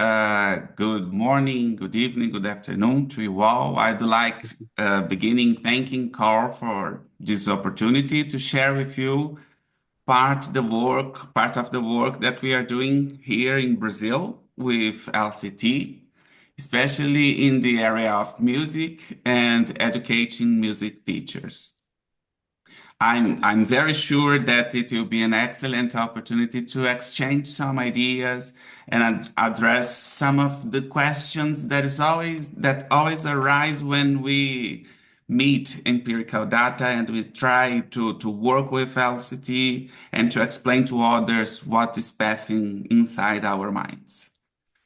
Good morning, good evening, good afternoon to you all. I'd like beginning thanking Carl for this opportunity to share with you part of the work that we are doing here in Brazil with LCT, especially in the area of music and educating music teachers. I'm very sure that it will be an excellent opportunity to exchange some ideas and address some of the questions that always arise when we meet empirical data and we try to work with LCT and to explain to others what is passing inside our minds.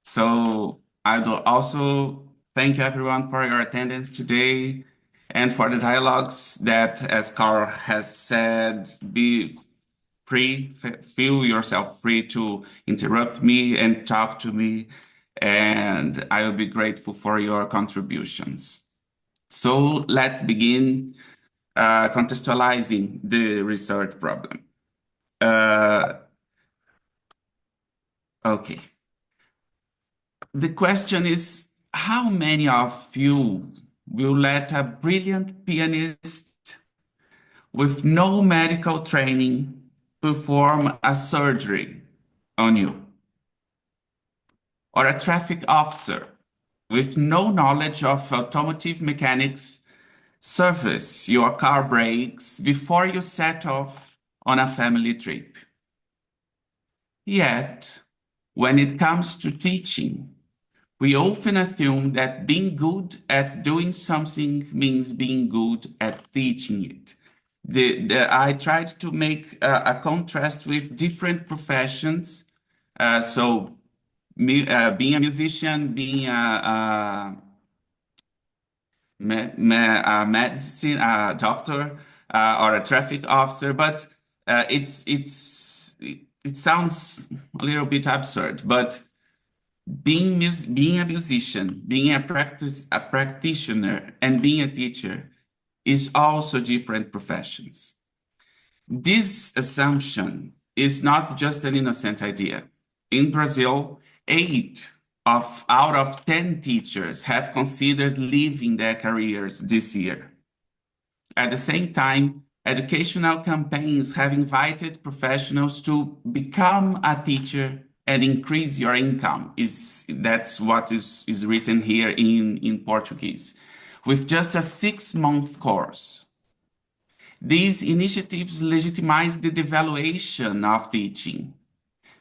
So I'd also thank everyone for your attendance today and for the dialogues that, as Carl has said, be free, feel yourself free to interrupt me and talk to me, and I will be grateful for your contributions. So let's begin contextualizing the research problem. Okay. The question is, how many of you will let a brilliant pianist with no medical training perform a surgery on you? Or a traffic officer with no knowledge of automotive mechanics service your car brakes before you set off on a family trip? Yet, when it comes to teaching, we often assume that being good at doing something means being good at teaching it. I tried to make a contrast with different professions. Being a musician, being a medicine doctor or a traffic officer, but it sounds a little bit absurd. But being a musician, being a practitioner, and being a teacher is also different professions. This assumption is not just an innocent idea. In Brazil, 8 out of 10 teachers have considered leaving their careers this year. At the same time, educational campaigns have invited professionals to become a teacher and increase your income. That's what is written here in Portuguese, with just a 6-month course. These initiatives legitimize the devaluation of teaching,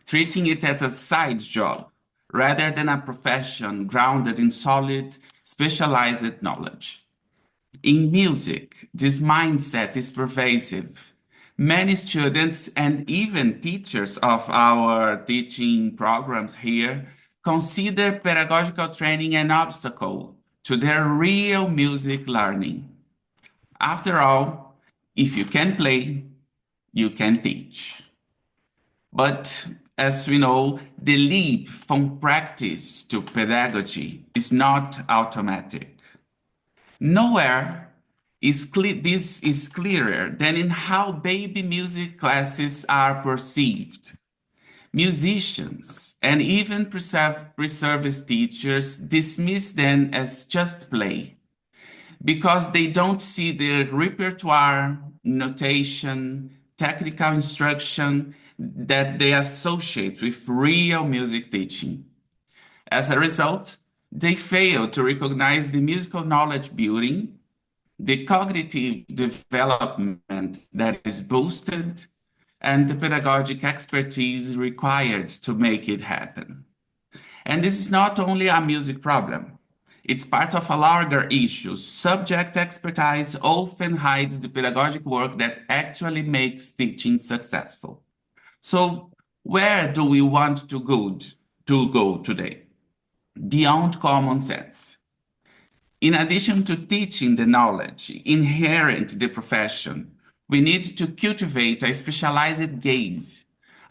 treating it as a side job rather than a profession grounded in solid, specialized knowledge. In music, this mindset is pervasive. Many students and even teachers of our teaching programs here consider pedagogical training an obstacle to their real music learning. After all, if you can play, you can teach. But as we know, the leap from practice to pedagogy is not automatic. Nowhere this is clearer than in how baby music classes are perceived. Musicians and even preservice teachers dismiss them as just play because they don't see the repertoire, notation, technical instruction that they associate with real music teaching. As a result, they fail to recognize the musical knowledge building, the cognitive development that is boosted, and the pedagogic expertise required to make it happen. And this is not only a music problem. It's part of a larger issue. Subject expertise often hides the pedagogic work that actually makes teaching successful. So where do we want to go today? Beyond common sense. In addition to teaching the knowledge inherent in the profession, we need to cultivate a specialized gaze,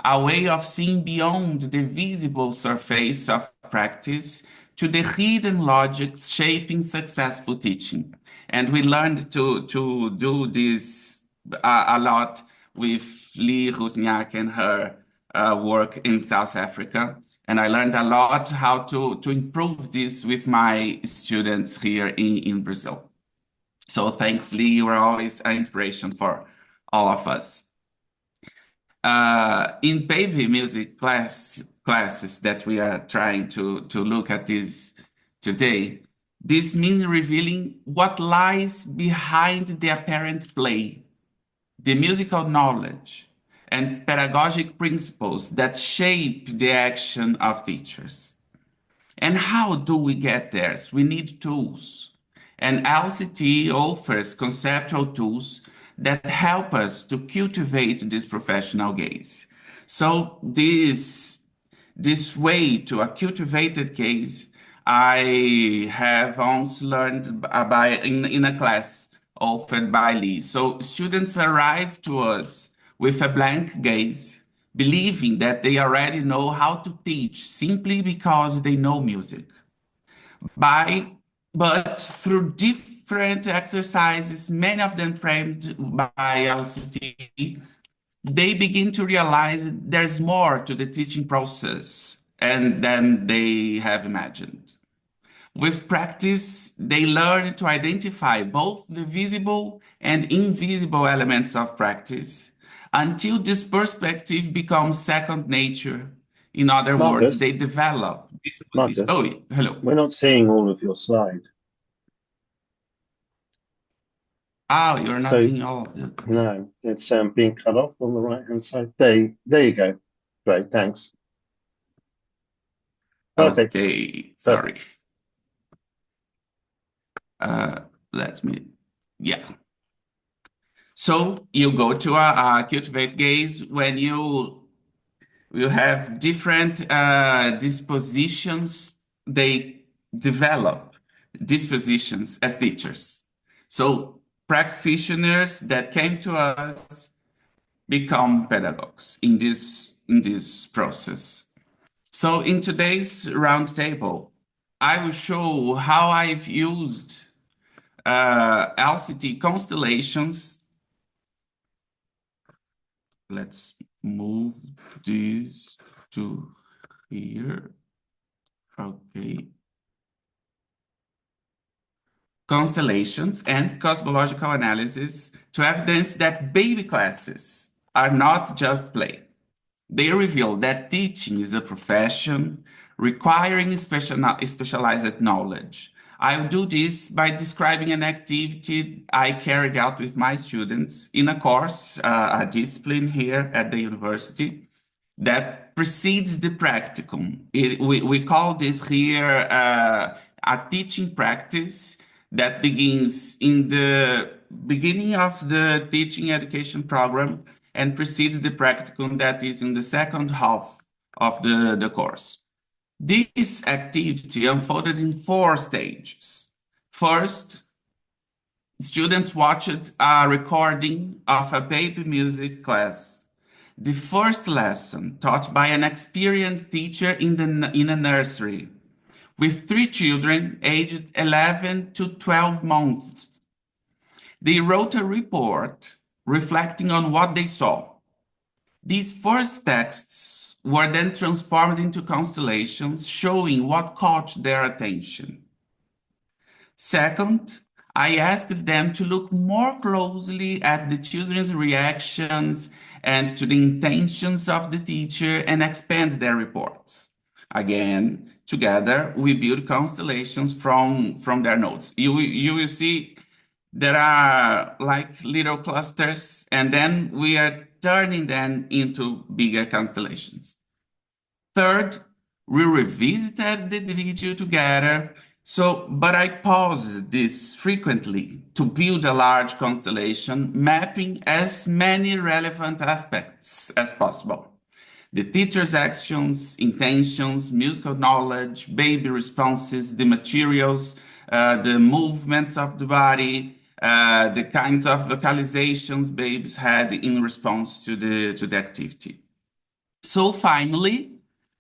a way of seeing beyond the visible surface of practice to the hidden logics shaping successful teaching. And we learned to do this a lot with Lee Rusniak and her work in South Africa. And I learned a lot how to improve this with my students here in Brazil. So thanks, Lee. You are always an inspiration for all of us. In baby music classes that we are trying to look at this today, this means revealing what lies behind the apparent play, the musical knowledge, and pedagogic principles that shape the action of teachers. And how do we get there? So we need tools. And LCT offers conceptual tools that help us to cultivate this professional gaze. So this way to a cultivated gaze, I have also learned in a class offered by Lee. So students arrive to us with a blank gaze, believing that they already know how to teach simply because they know music. But through different exercises, many of them framed by LCT, they begin to realize there's more to the teaching process and than they have imagined. With practice, they learn to identify both the visible and invisible elements of practice until this perspective becomes second nature. In other words, Marcus, they develop this position. Marcus, Oh, hello. we're not seeing all of your slide. Oh, you're not So seeing all of it. no, it's being cut off on the right-hand side. There you go. Great, thanks. Perfect, Okay, sorry. perfect. Uh, Let me, yeah. So you go to a cultivate gaze when you have different dispositions, they develop dispositions as teachers. So practitioners that came to us become pedagogues in this process. So in today's roundtable, I will show how I've used LCT constellations. Let's move this to here. Okay. Constellations and cosmological analysis to evidence that baby classes are not just play. They reveal that teaching is a profession requiring specialized knowledge. I'll do this by describing an activity I carried out with my students in a course, a discipline here at the university that precedes the practicum. We call this here a teaching practice that begins in the beginning of the teaching education program and precedes the practicum that is in the second half of the course. This activity unfolded in four stages. First, students watched a recording of a baby music class. The first lesson taught by an experienced teacher in a nursery with three children aged 11 to 12 months. They wrote a report reflecting on what they saw. These first texts were then transformed into constellations showing what caught their attention. Second, I asked them to look more closely at the children's reactions and to the intentions of the teacher and expand their reports. Again, together, we build constellations from their notes. You will see there are like little clusters, and then we are turning them into bigger constellations. Third, we revisited the video together. But I paused this frequently to build a large constellation, mapping as many relevant aspects as possible. The teacher's actions, intentions, musical knowledge, baby responses, the materials, the movements of the body, the kinds of vocalizations babies had in response to the activity. So finally,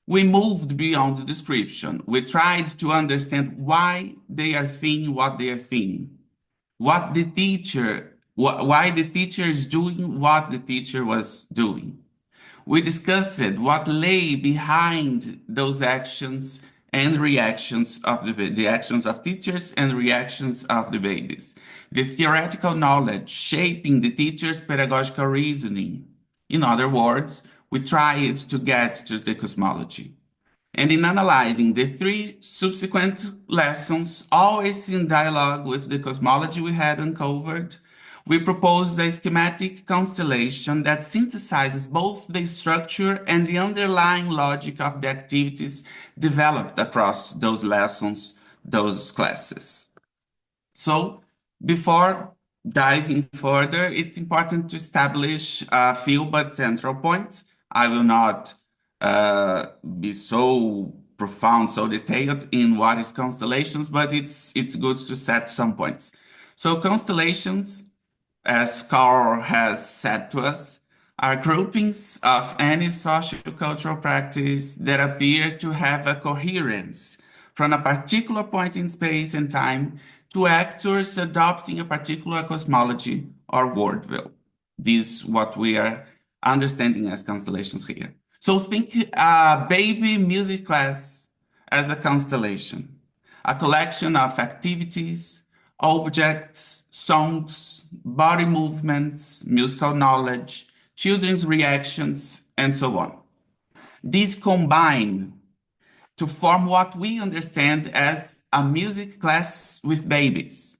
we moved beyond the description. We tried to understand why they are thinking what they are thinking, why the teacher is doing what the teacher was doing. We discussed what lay behind those actions and reactions of the actions of teachers and reactions of the babies. The theoretical knowledge shaping the teacher's pedagogical reasoning. In other words, we tried to get to the cosmology. And in analyzing the three subsequent lessons, always in dialogue with the cosmology we had uncovered, we proposed a schematic constellation that synthesizes both the structure and the underlying logic of the activities developed across those lessons, those classes. So, before diving further, it's important to establish a few but central points. I will not be so profound, so detailed in what is constellations, but it's good to set some points. So, constellations, as Carl has said to us, are groupings of any socio-cultural practice that appear to have a coherence from a particular point in space and time to actors adopting a particular cosmology or worldview. This is what we are understanding as constellations here. So think a baby music class as a constellation, a collection of activities, objects, songs, body movements, musical knowledge, children's reactions, and so on. These combine to form what we understand as a music class with babies,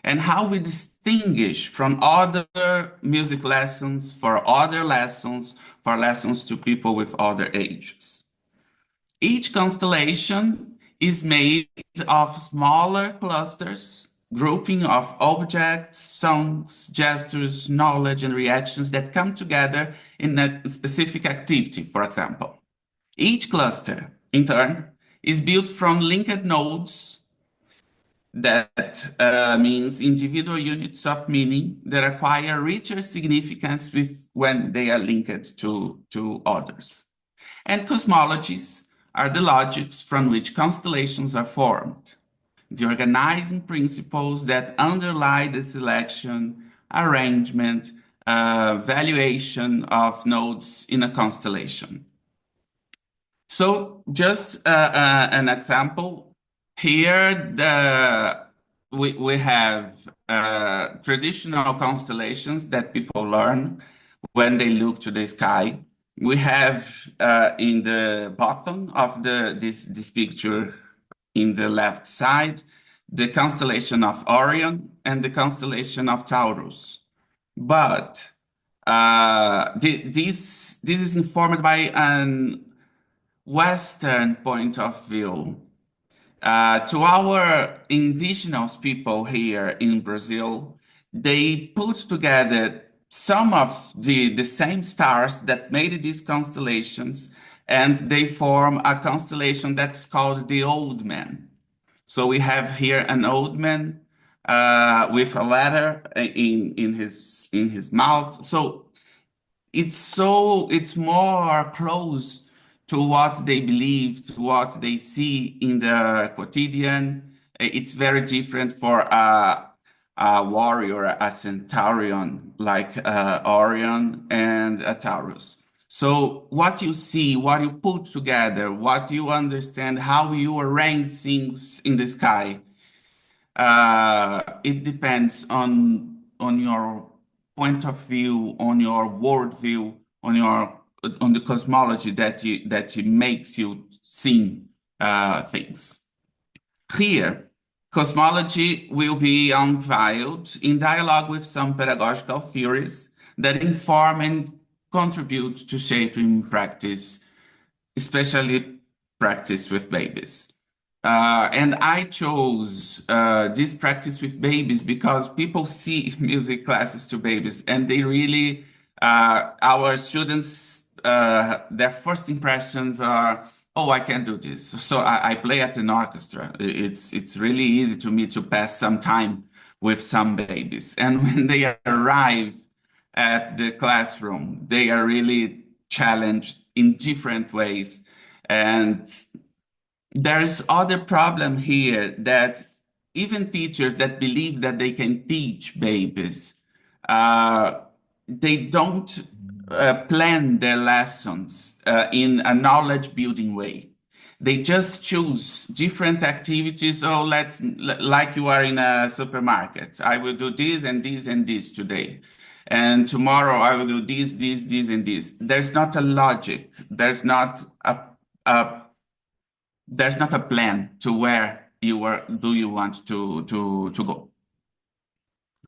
and how we distinguish from other music lessons for other lessons for lessons to people with other ages. Each constellation is made of smaller clusters, grouping of objects, songs, gestures, knowledge, and reactions that come together in a specific activity, for example. Each cluster, in turn, is built from linked nodes that means individual units of meaning that acquire richer significance when they are linked to others. And cosmologies are the logics from which constellations are formed, the organizing principles that underlie the selection, arrangement, valuation of nodes in a constellation. So just an example, here we have traditional constellations that people learn when they look to the sky. We have in the bottom of this picture in the left side, the constellation of Orion and the constellation of Taurus. But this is informed by an Western point of view. To our indigenous people here in Brazil, they put together some of the same stars that made these constellations, and they form a constellation that's called the Old Man. So we have here an old man with a letter in his mouth. So it's more close to what they believe, to what they see in the quotidian. It's very different for a warrior, a centurion like Orion and a Taurus. So what you see, what you put together, what you understand, how you arrange things in the sky, it depends on your point of view, on your worldview, on the cosmology that makes you see things. Here, cosmology will be unveiled in dialogue with some pedagogical theories that inform and contribute to shaping practice, especially practice with babies. And I chose this practice with babies because people see music classes to babies and they really, our students, their first impressions are, oh, I can do this. So I play at an orchestra. It's really easy to me to pass some time with some babies. And when they arrive at the classroom, they are really challenged in different ways. And there's other problem here that even teachers that believe that they can teach babies, they don't. plan their lessons in a knowledge building way. They just choose different activities. Oh, like you are in a supermarket. I will do this and this and this today. And tomorrow I will do this, and this. There's not a logic. A there's not a plan to where do you want to go.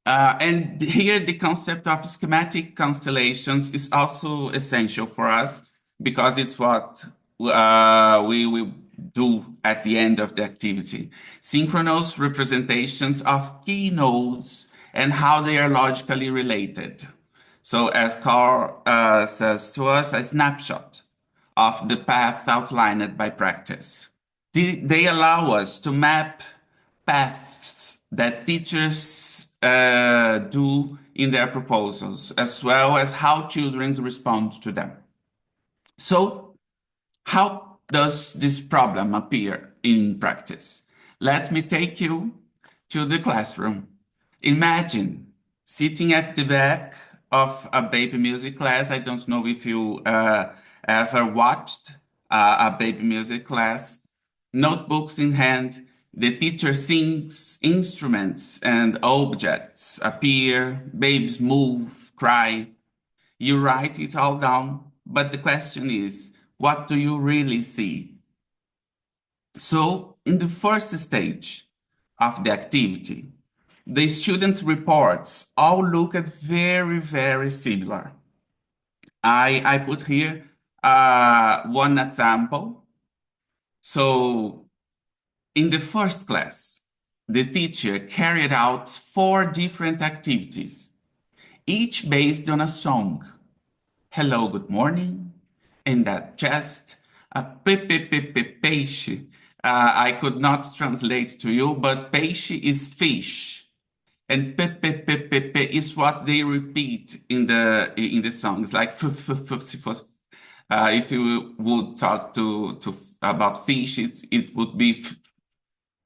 And here, the concept of schematic constellations is also essential for us because it's what we will do at the end of the activity. Synchronous representations of key nodes and how they are logically related. So, as Carl says to us, a snapshot of the path outlined by practice. They allow us to map paths that teachers do in their proposals, as well as how children respond to them. So, how does this problem appear in practice? Let me take you to the classroom. Imagine sitting at the back of a baby music class. I don't know if you ever watched a baby music class. Notebooks in hand, the teacher sings, instruments and objects appear, babies move, cry. You write it all down, but the question is, what do you really see? So, in the first stage of the activity, the students' reports all look at very similar. I put here one example. So, in the first class, the teacher carried out 4 different activities, each based on a song. Hello, good morning, and that just a peixe. I could not translate to you, but peixe is fish, and is what they repeat in the songs, like if you would talk to about fish, it would be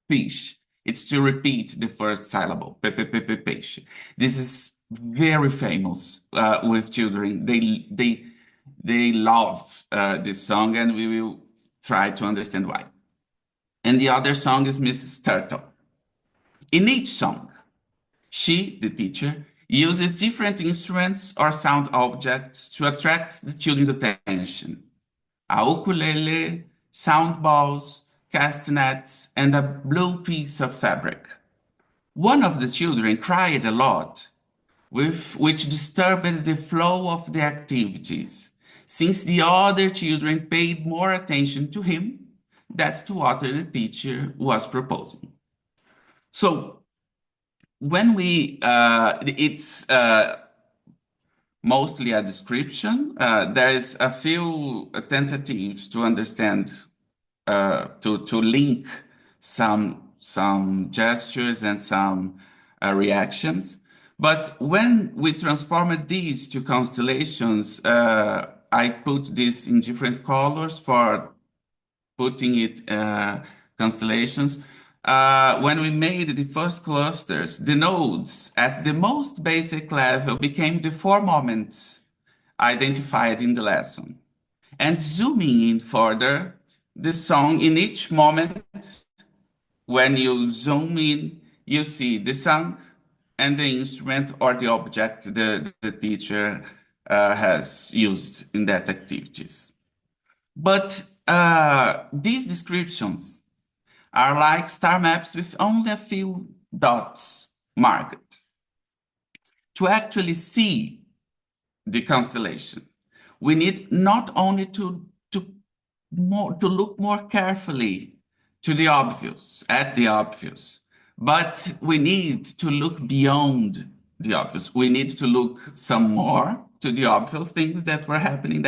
fish. It's to repeat the first syllable, peixe. This is very famous with children. They love this song, and we will try to understand why. And the other song is Mrs. Turtle. In each song, she, the teacher, uses different instruments or sound objects to attract the children's attention. A ukulele, sound balls, castanets, and a blue piece of fabric. One of the children cried a lot, which disturbed the flow of the activities, since the other children paid more attention to him than to what the teacher was proposing. So, when it's mostly a description. There is a few tentatives to understand, to link some gestures and some reactions. But when we transformed these to constellations, I put this in different colors for putting it constellations. When we made the first clusters, the nodes at the most basic level became the 4 moments identified in the lesson. And zooming in further, the song in each moment, when you zoom in, you see the song and the instrument or the object the teacher has used in that activities. But these descriptions are like star maps with only a few dots marked. To actually see the constellation, we need not only to look more carefully to the obvious, at the obvious, but we need to look beyond the obvious. We need to look some more to the obvious things that were happening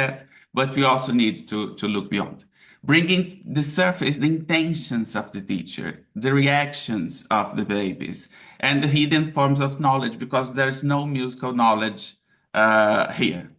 but we also need to look beyond. Bringing to the surface the intentions of the teacher, the reactions of the babies, and the hidden forms of knowledge, because there's no musical knowledge here.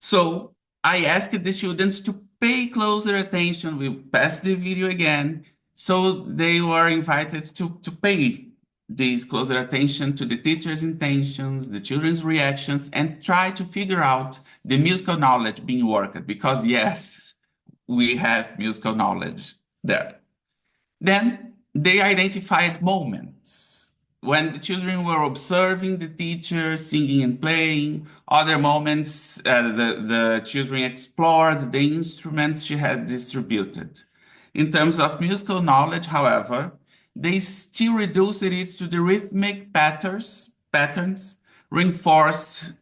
So I asked the students to pay closer attention. We passed the video again. So they were invited to pay this closer attention to the teacher's intentions, the children's reactions, and try to figure out the musical knowledge being worked, because yes, we have musical knowledge there. Then they identified moments when the children were observing the teacher singing and playing. Other moments, the children explored the instruments she had distributed. In terms of musical knowledge, however, they still reduced it to the rhythmic patterns reinforced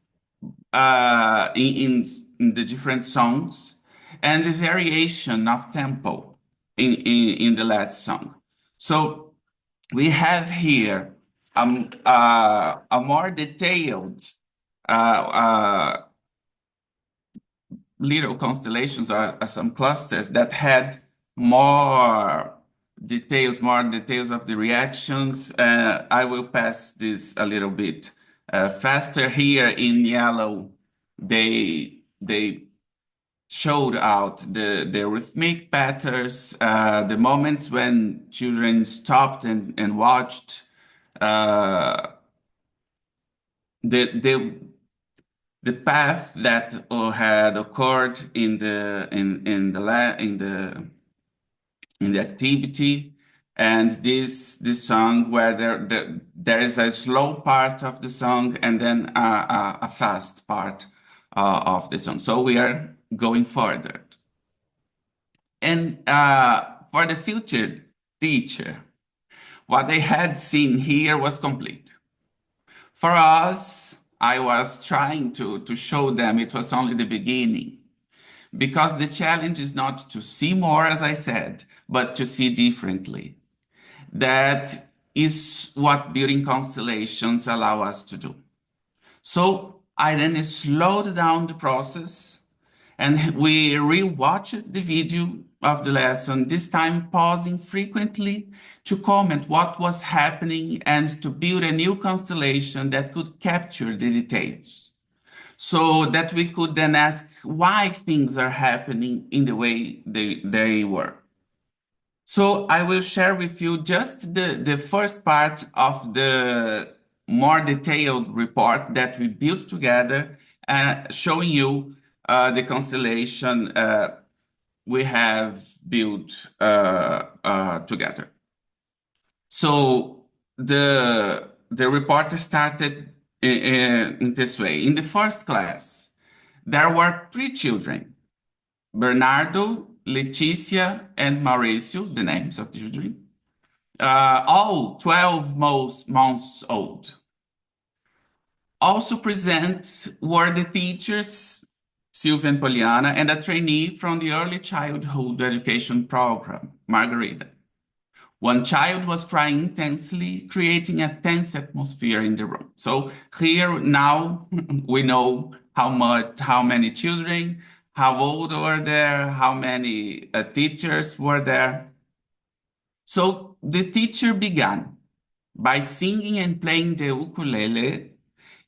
in the different songs and the variation of tempo in the last song. So we have here a more detailed uh, uh, little constellations or some clusters that had more details of the reactions. I will pass this a little bit faster. Here in yellow, they showed out the rhythmic patterns, the moments when children stopped and watched. Uh, the the the path that had occurred in the activity, and this song where there is a slow part of the song and then a fast part of the song. So we are going further, and for the future teacher, what they had seen here was complete. For us, I was trying to show them it was only the beginning, because the challenge is not to see more, as I said, but to see differently. That is what building constellations allow us to do. So I then slowed down the process and we rewatched the video of the lesson, this time pausing frequently to comment what was happening and to build a new constellation that could capture the details, so that we could then ask why things are happening in the way they were. So I will share with you just the first part of the more detailed report that we built together, showing you the constellation we have built together. So the report started in this way. In the first class, there were three children: Bernardo, Leticia, and Mauricio, the names of the children, all 12 months old. Also present were the teachers, Sylvia and Poliana, and a trainee from the early childhood education program, Margarita. One child was crying intensely, creating a tense atmosphere in the room. So here now we know how many children, how old were there, how many teachers were there. So the teacher began by singing and playing the ukulele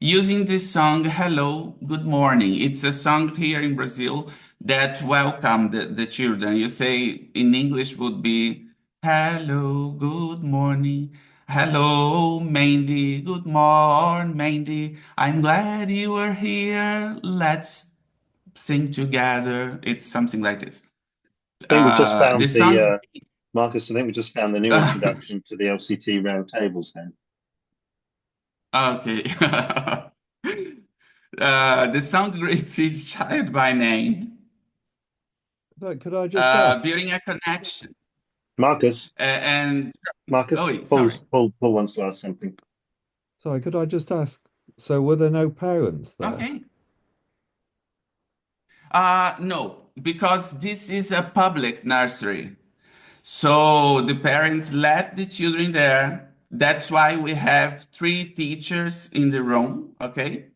using the song Hello, Good Morning. It's a song here in Brazil that welcome the children. You say in English would be Hello, good morning. Hello, Mandy. Good morning, Mandy. I'm glad you are here. Let's sing together. It's something like this. I think we just The found song. Marcus, I think we just found the new introduction to the LCT round tables then. Okay. The song greets each child by name, Could I just ask? building a connection. Marcus, And Marcus, oh, sorry. Paul wants to ask something. Sorry, could I just ask? So were there no parents there? Okay. No, because this is a public nursery. So the parents let the children there. That's why we have three teachers in the room, okay?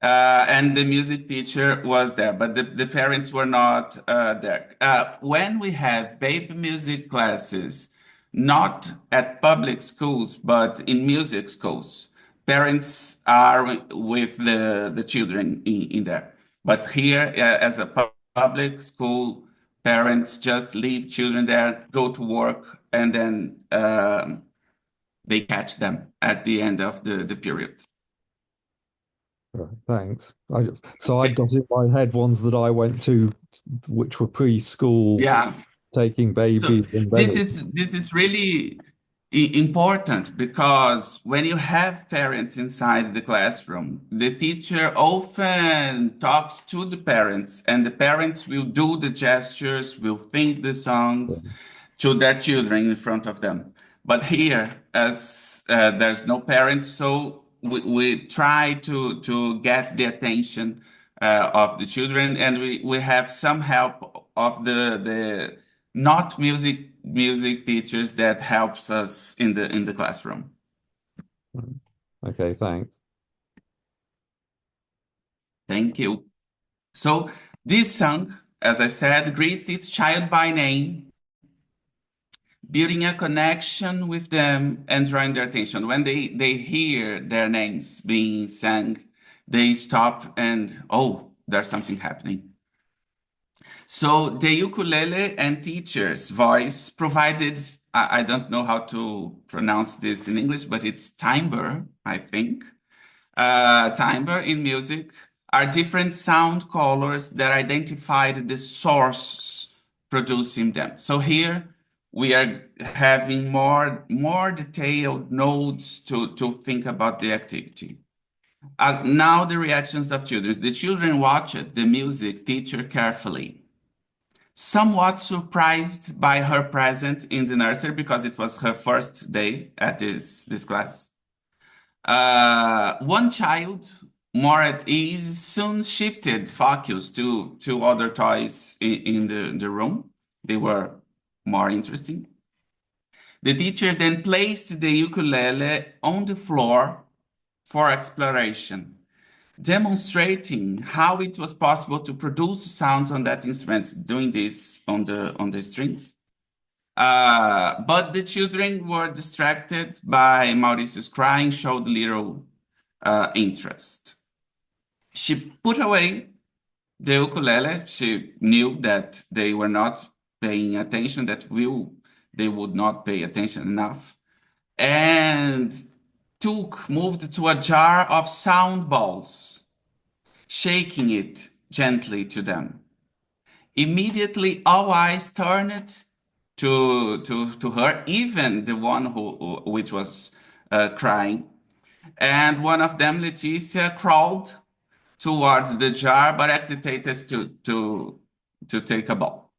And the music teacher was there, but the parents were not there. When we have baby music classes, not at public schools, but in music schools, parents are with the children in there. But here, as a public school, parents just leave children there, go to work, and then they catch them at the end of the period. Right, thanks. So I've Okay. got in my head ones that I went to, which were preschool, Yeah. taking So babies, and then this is really important because when you have parents inside the classroom, the teacher often talks to the parents, and the parents will do the gestures, will sing the songs to their children in front of them. But here, as there's no parents, so we try to get the attention of the children, and we have some help of the not music teachers that helps us in the classroom. okay, thanks. Thank you. So this song, as I said, greets its child by name, building a connection with them and drawing their attention. When they hear their names being sang, they stop and, oh, there's something happening. So the ukulele and teacher's voice provided, I don't know how to pronounce this in English, but it's timbre, I think. Timbre in music are different sound colors that identified the source producing them. So here we are having more detailed notes to think about the activity. Now the reactions of children. The children watched the music teacher carefully, somewhat surprised by her presence in the nursery because it was her first day at this class. One child, more at ease, soon shifted focus to other toys in the room. They were more interesting. The teacher then placed the ukulele on the floor for exploration, demonstrating how it was possible to produce sounds on that instrument, doing this on the strings. But the children were distracted by Mauricio's crying, showed little interest. She put away the ukulele. She knew that they were not paying attention, they would not pay attention enough, and moved to a jar of sound balls, shaking it gently to them. Immediately, all eyes turned to her, even the one which was crying. And one of them, Leticia, crawled towards the jar, but hesitated to take a ball.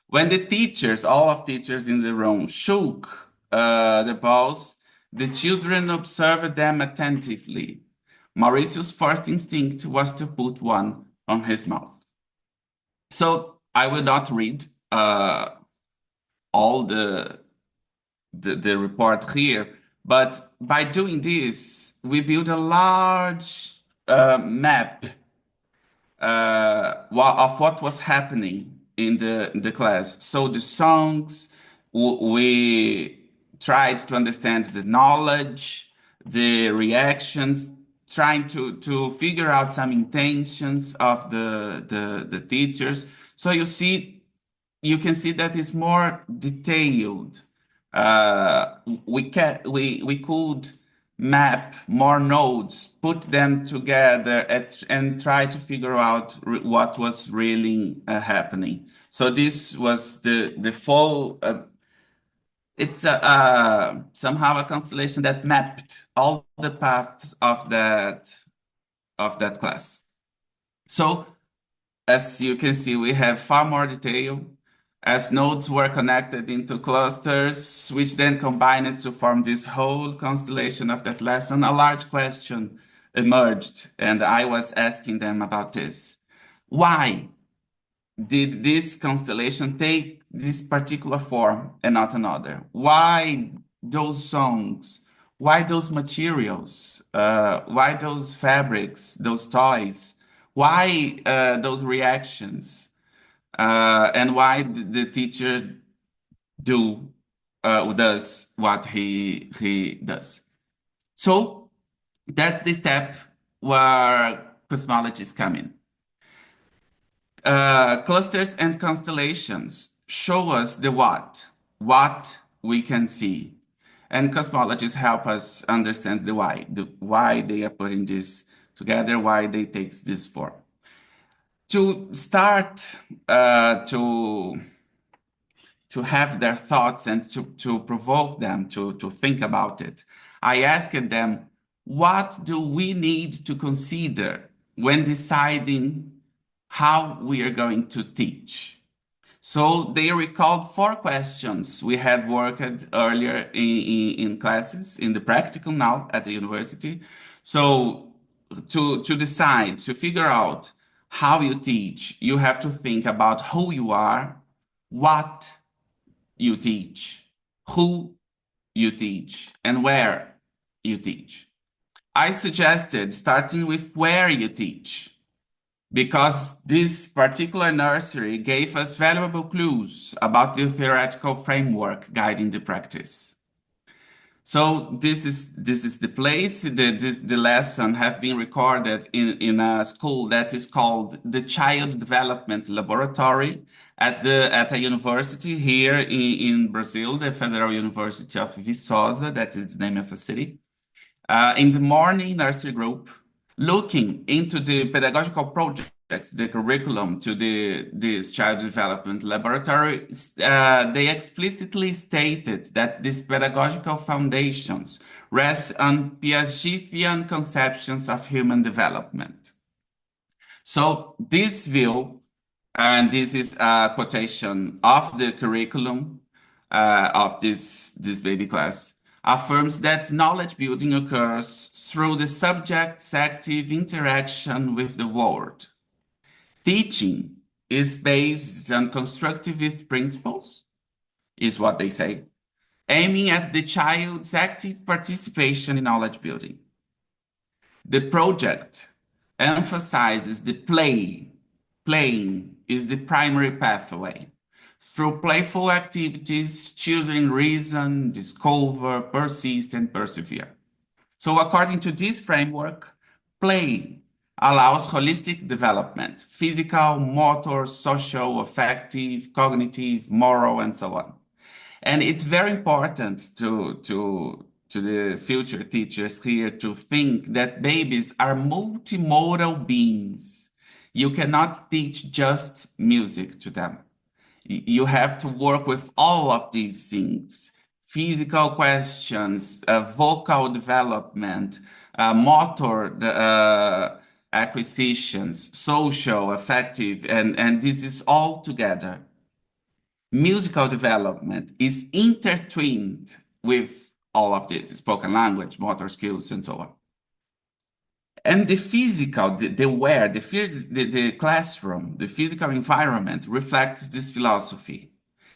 When the teachers, all of teachers in the room, shook the balls, the children observed them attentively. Mauricio's first instinct was to put one on his mouth. So I will not read all the report here, but by doing this, we build a large map of what was happening in the class. So the songs, we tried to understand the knowledge, the reactions, trying to figure out some intentions of the teachers. So you can see that it's more detailed. We could map more nodes, put them together, and try to figure out what was really happening. So this was the full. It's somehow a constellation that mapped all the paths of that class. So as you can see, we have far more detail as nodes were connected into clusters, which then combined to form this whole constellation of that lesson. A large question emerged, and I was asking them about this. Why did this constellation take this particular form and not another? Why those songs? Why those materials? Why those fabrics, those toys? Why those reactions? And why the teacher does what he does. So that's the step where cosmologies come in. Clusters and constellations show us the what we can see. and cosmologists help us understand the why they are putting this together, why they take this form. To start to have their thoughts and to provoke them to think about it, I asked them, what do we need to consider when deciding how we are going to teach? So they recalled 4 questions we had worked earlier in classes, in the practical now at the university. So to decide, to figure out how you teach, you have to think about who you are, what you teach, who you teach, and where you teach. I suggested starting with where you teach, because this particular nursery gave us valuable clues about the theoretical framework guiding the practice. So this is the place. The lesson have been recorded in a school that is called the Child Development Laboratory at a university here in Brazil, the Federal University of Viçosa. That is the name of a city. In the morning nursery group, looking into the pedagogical project, the curriculum to this child development laboratory, they explicitly stated that these pedagogical foundations rest on Piagetian conceptions of human development. So this view, and this is a quotation of the curriculum of this baby class, affirms that knowledge building occurs through the subject's active interaction with the world. Teaching is based on constructivist principles, is what they say, aiming at the child's active participation in knowledge building. The project emphasizes the play. Playing is the primary pathway. Through playful activities, children reason, discover, persist, and persevere. So according to this framework, play allows holistic development, physical, motor, social, affective, cognitive, moral, and so on. And it's very important to the future teachers here to think that babies are multimodal beings. You cannot teach just music to them. You have to work with all of these things: physical questions, vocal development, motor acquisitions, social, affective, and this is all together. Musical development is intertwined with all of this: spoken language, motor skills, and so on. And the physical, the classroom, the physical environment reflects this philosophy.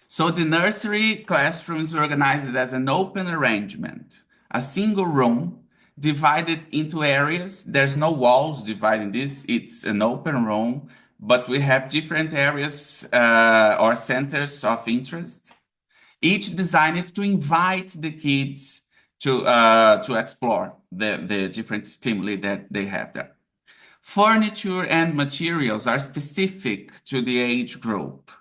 So the nursery classroom is organized as an open arrangement, a single room divided into areas. There's no walls dividing this. It's an open room, but we have different areas or centers of interest, each designed to invite the kids to explore the different stimuli that they have there. Furniture and materials are specific to the age group.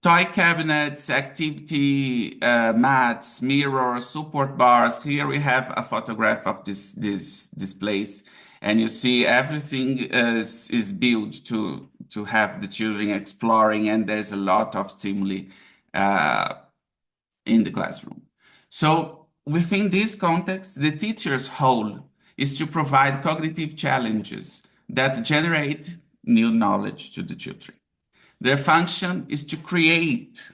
Toy cabinets, activity mats, mirrors, support bars. Here we have a photograph of this place, and you see everything is built to have the children exploring, and there's a lot of stimuli in the classroom. So within this context, the teacher's role is to provide cognitive challenges that generate new knowledge to the children. Their function is to create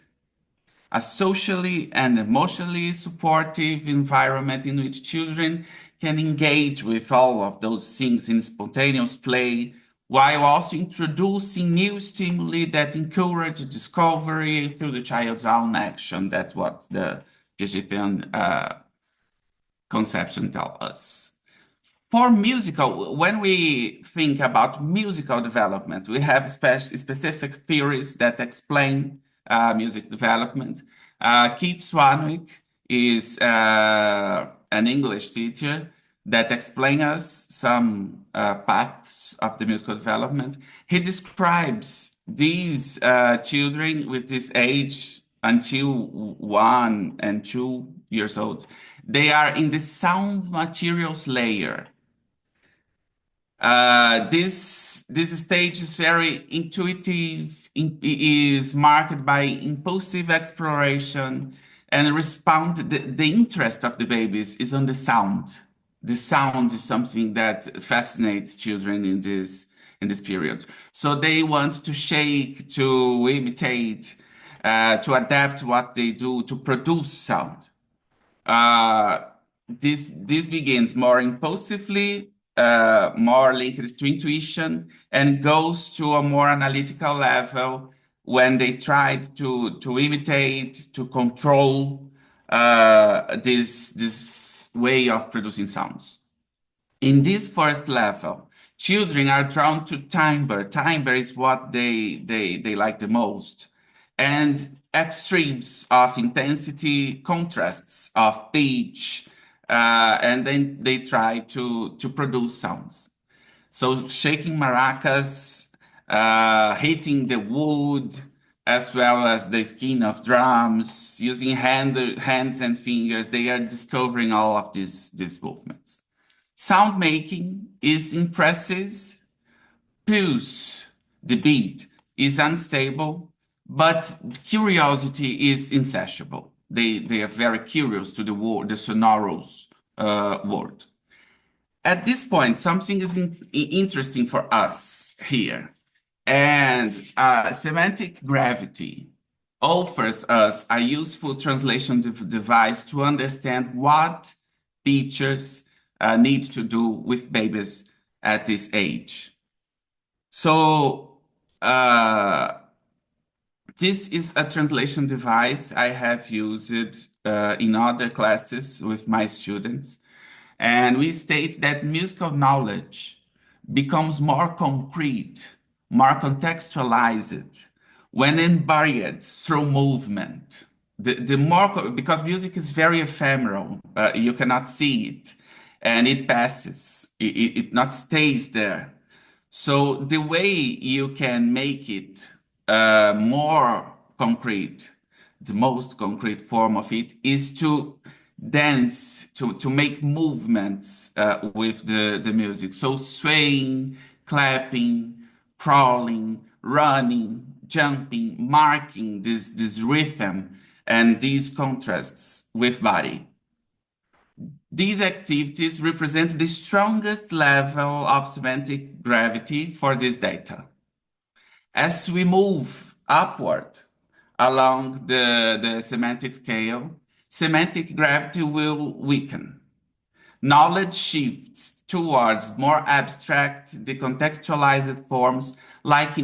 a socially and emotionally supportive environment in which children can engage with all of those things in spontaneous play, while also introducing new stimuli that encourage discovery through the child's own action. That's what the Piagetian conception tells us. For musical, when we think about musical development, we have specific theories that explain music development. Keith Swanwick is an English teacher that explains us some paths of the musical development. He describes these children with this age until 1 and 2 years old, they are in the sound materials layer. This stage is very intuitive, is marked by impulsive exploration and respond. The interest of the babies is on the sound. The sound is something that fascinates children in this period. So they want to shake, to imitate, to adapt what they do to produce sound. Uh, this begins more impulsively, more linked to intuition, and goes to a more analytical level when they tried to imitate, to control this way of producing sounds. In this first level, children are drawn to timbre. Timbre is what they like the most. And extremes of intensity, contrasts of pitch, and then they try to produce sounds. So shaking maracas, hitting the wood, as well as the skin of drums, using hands and fingers, they are discovering all of these movements. Sound making is impressive. Pulse, the beat, is unstable, but curiosity is insatiable. They are very curious to the word, the sonorous word. At this point, something is interesting for us here. And semantic gravity offers us a useful translation device to understand what teachers need to do with babies at this age. So this is a translation device I have used in other classes with my students. And we state that musical knowledge becomes more concrete, more contextualized when embodied through movement. The more, because music is very ephemeral, you cannot see it, and it passes. It not stays there. So the way you can make it more concrete, the most concrete form of it, is to dance, to make movements with the music. So swaying, clapping, crawling, running, jumping, marking this rhythm and these contrasts with body. These activities represent the strongest level of semantic gravity for this data. As we move upward along the semantic scale, semantic gravity will weaken. Knowledge shifts towards more abstract, decontextualized forms, like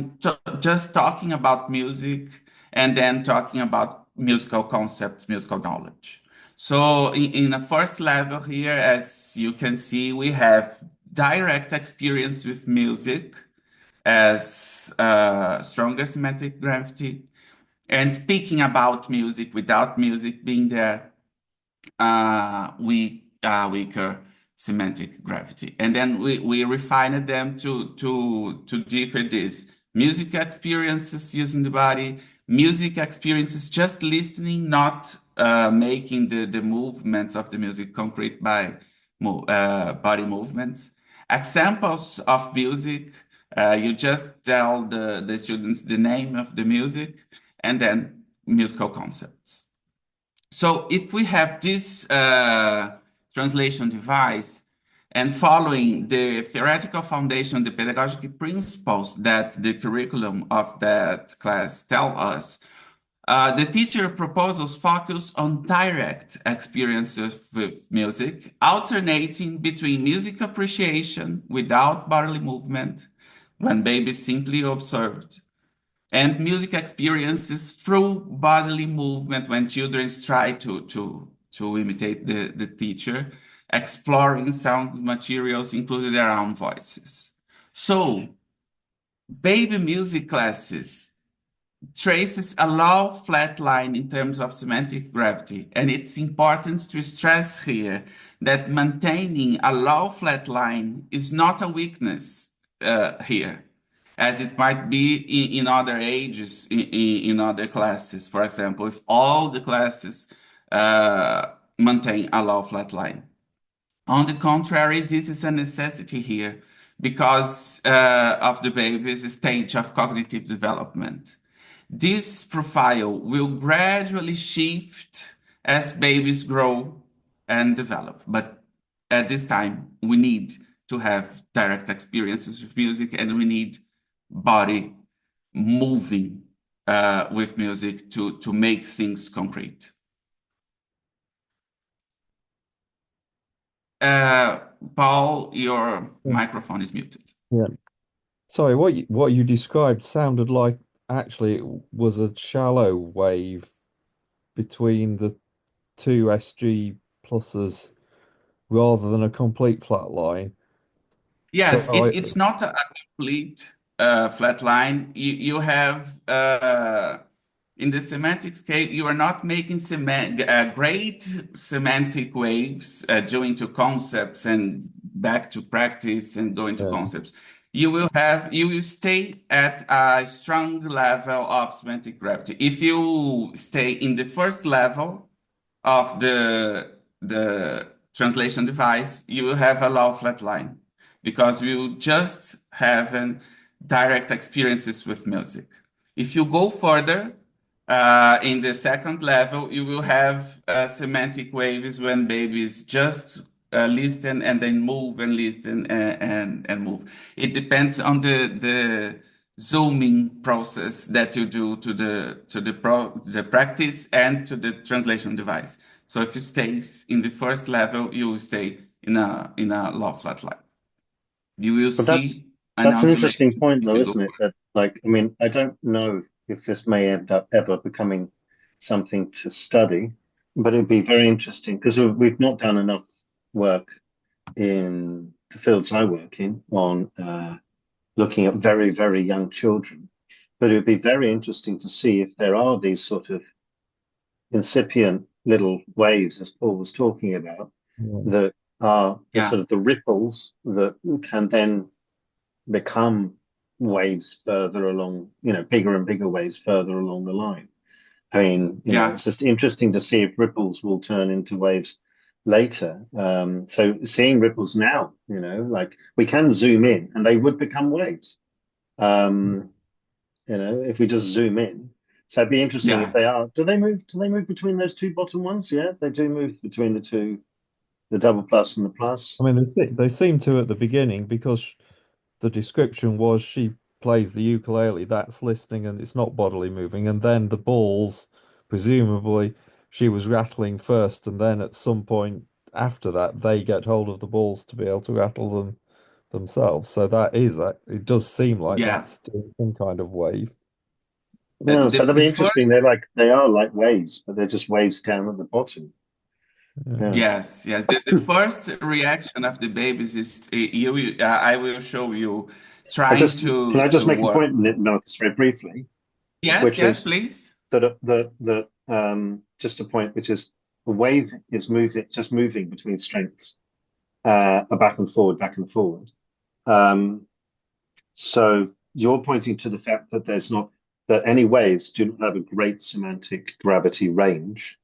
just talking about music and then talking about musical concepts, musical knowledge. So in the first level here, as you can see, we have direct experience with music as stronger semantic gravity, and speaking about music without music being there, weaker semantic gravity. And then we refined them to differ this. Music experiences using the body, music experiences just listening, not making the movements of the music concrete by body movements. Examples of music, you just tell the students the name of the music and then musical concepts. So if we have this translation device and following the theoretical foundation, the pedagogic principles that the curriculum of that class tell us, the teacher proposals focus on direct experiences with music, alternating between music appreciation without bodily movement, when babies simply observed, and music experiences through bodily movement when children try to imitate the teacher, exploring sound materials, including their own voices. So, baby music classes traces a low flat line in terms of semantic gravity, and it's important to stress here that maintaining a low flat line is not a weakness here. as it might be in other ages, in other classes. For example, if all the classes maintain a low flat line. On the contrary, this is a necessity here because of the baby's stage of cognitive development. This profile will gradually shift as babies grow and develop. But at this time, we need to have direct experiences with music and we need body moving with music to make things concrete. Paul, your Yeah. microphone is muted. Yeah. Sorry, what you described sounded like actually it was a shallow wave between the two SG pluses rather than a complete flat line. So Yes, I it's not a complete flat line. You have in the semantic scale, you are not making great semantic waves going to concepts and back to practice and going to yeah, concepts. You will stay at a strong level of semantic gravity. If you stay in the first level of the translation device, you will have a low flat line because we will just have direct experiences with music. If you go further, in the second level, you will have semantic waves when babies just listen and then move and listen and move. It depends on the zooming process that you do to the practice and to the translation device. So if you stay in the first level, you will stay in a low flat line. You will But see an that's an interesting undulation point, if though, you go isn't it? That, like, I mean, I don't know if this may end up ever becoming something to study, but it'd be very interesting because we've not done enough work in the fields I work in on looking at very, very young children. But it would be very interesting to see if there are these sort of incipient little waves, as Paul was talking about, yeah, that are the Yeah, sort of the ripples that can then become waves further along, bigger and bigger waves further along the line. I mean, yeah, it's just interesting to see if ripples will turn into waves later. So seeing ripples now, like we can zoom in and they would become waves. Um, if we just zoom in. So it'd be interesting if yeah. they are. Do they move between those two bottom ones? Yeah, they do move between the two, the double plus and the plus. I mean they seem to at the beginning because the description was she plays the ukulele, that's listening and it's not bodily moving, and then the balls, presumably she was rattling first, and then at some point after that they get hold of the balls to be able to rattle them themselves. So it does seem like Yeah. that's doing some kind of wave. No, The so that'd the be interesting. first They are like waves, but they're just waves down at the bottom. Yeah. Yeah. Yes, yes. The first reaction of the babies is I will show you I trying just Can I just to make a work. point in it, Marcus, very briefly, Yes, which yes, is please. that just a point, which is a wave is moving between strengths, back and forward, back and forward. Um, so you're pointing to the fact that there's not that any waves do not have a great semantic gravity range,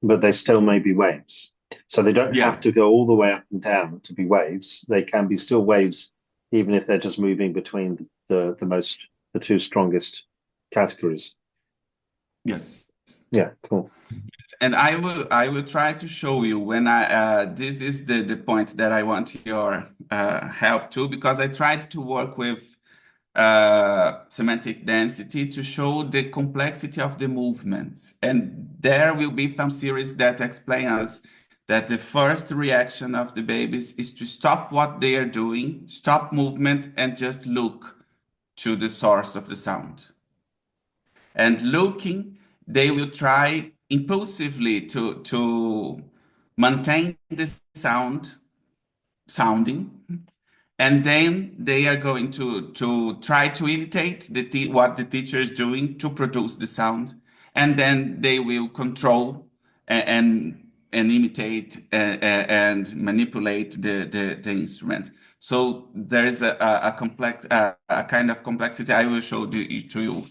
but they still may be waves. So they don't have Yeah, to go all the way up and down to be waves. They can be still waves, even if they're just moving between the two strongest categories. yes. Yeah, cool. And I will try to show you when I this is the point that I want your help to because I tried to work with semantic density to show the complexity of the movements. And there will be some series that explain us that the first reaction of the babies is to stop what they are doing, stop movement, and just look to the source of the sound. And looking, they will try impulsively to maintain the sounding, and then they are going to try to imitate what the teacher is doing to produce the sound, and then they will control and imitate and manipulate the instrument. So there is a complex, a kind of complexity I will show to you,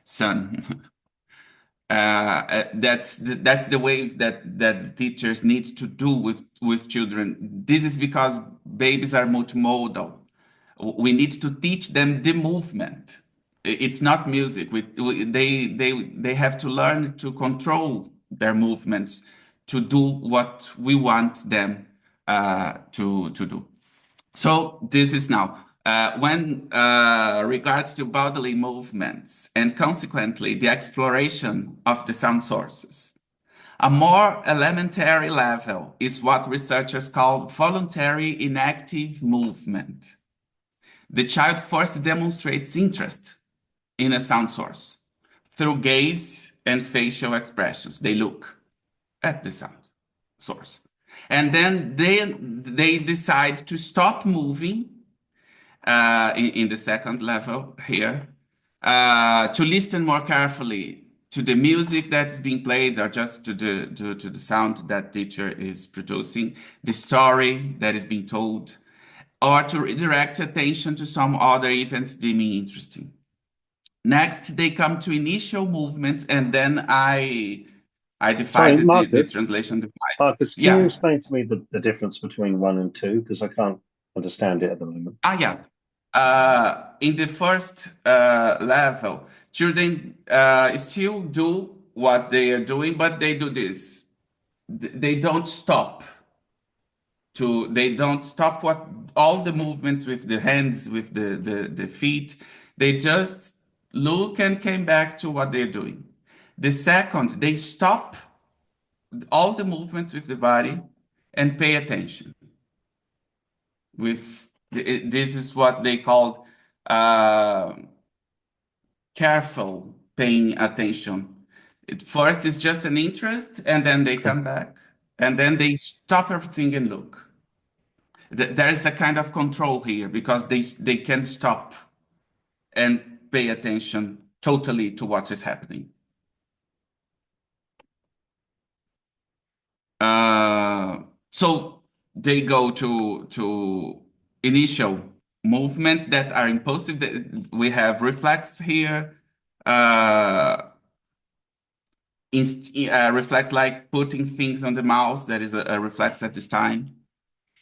son. That's the ways that the teachers need to do with children. This is because babies are multimodal. We need to teach them the movement. It's not music. They have to learn to control their movements to do what we want them to do. So this is now when regards to bodily movements and consequently the exploration of the sound sources. A more elementary level is what researchers call voluntary inactive movement. The child first demonstrates interest in a sound source through gaze and facial expressions. They look at the sound source. And then they decide to stop moving in the second level here to listen more carefully to the music that's being played or just to the sound that teacher is producing, the story that is being told, or to redirect attention to some other events deeming interesting. Next, they come to initial movements, and then I Sorry, divided the Marcus. translation divide. Marcus, can you Yeah. explain to me the difference between 1 and 2? Because I can't understand it at the moment. Yeah. In the first level, children still do what they are doing, but they do this. They don't stop. They don't stop what all the movements with the hands, with the feet. They just look and came back to what they're doing. The second, they stop all the movements with the body and pay attention. This is what they called careful paying attention. At first, it's just an interest, and then they come back, and then they stop everything and look. There is a kind of control here because they can stop and pay attention totally to what is happening. So they go to initial movements that are impulsive. We have reflex here. Reflex like putting things on the mouse. That is a reflex at this time.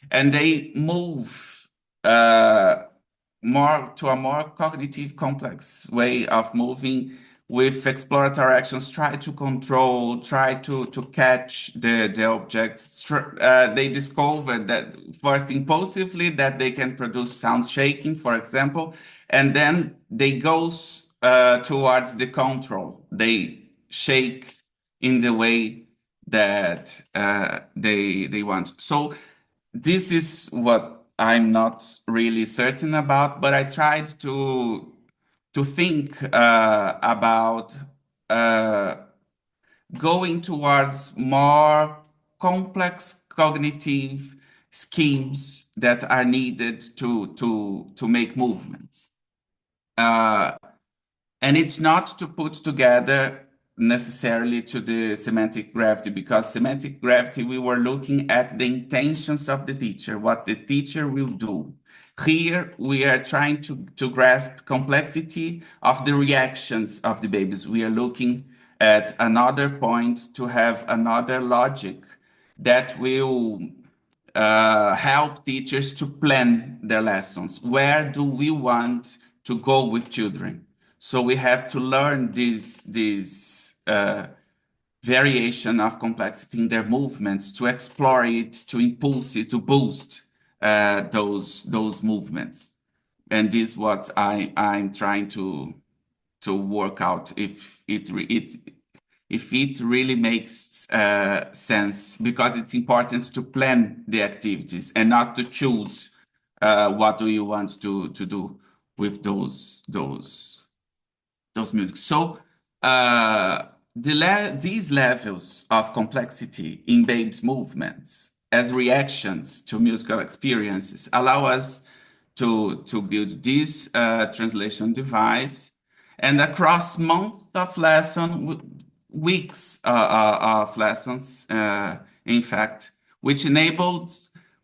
And they move more to a more cognitive complex way of moving with exploratory actions, try to control, try to catch the object. They discovered that first impulsively that they can produce sound shaking, for example, and then they go towards the control. They shake in the way that they want. So this is what I'm not really certain about, but I tried to think about going towards more complex cognitive schemes that are needed to make movements. And it's not to put together necessarily to the semantic gravity, because semantic gravity, we were looking at the intentions of the teacher, what the teacher will do. Here, we are trying to grasp complexity of the reactions of the babies. We are looking at another point to have another logic that will help teachers to plan their lessons. Where do we want to go with children? So we have to learn this variation of complexity in their movements, to explore it, to impulse it, to boost those movements. And this is what I'm trying to work out if it really makes sense, because it's important to plan the activities and not to choose what do you want to do with those music. So these levels of complexity in babes' movements as reactions to musical experiences allow us to build this translation device, and across months of lesson, weeks of lessons, in fact, which enabled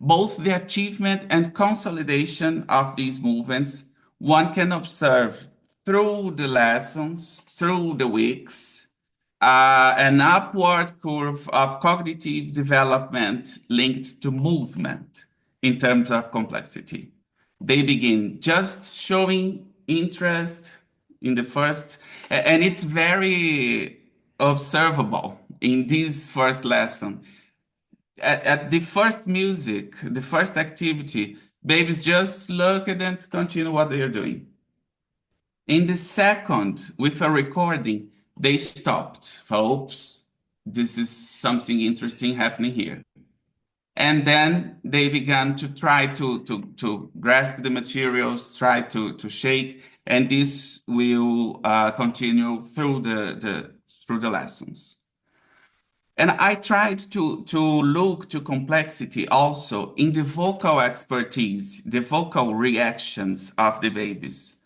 both the achievement and consolidation of these movements, one can observe through the lessons, through the weeks, an upward curve of cognitive development linked to movement in terms of complexity. They begin just showing interest in the first, and it's very observable in this first lesson. At the first music, the first activity, babies just look at and continue what they are doing. In the second, with a recording, they stopped. Oops, this is something interesting happening here. And then they began to try to grasp the materials, try to shake, and this will continue through the lessons. And I tried to look to complexity also in the vocal expertise, the vocal reactions of the babies.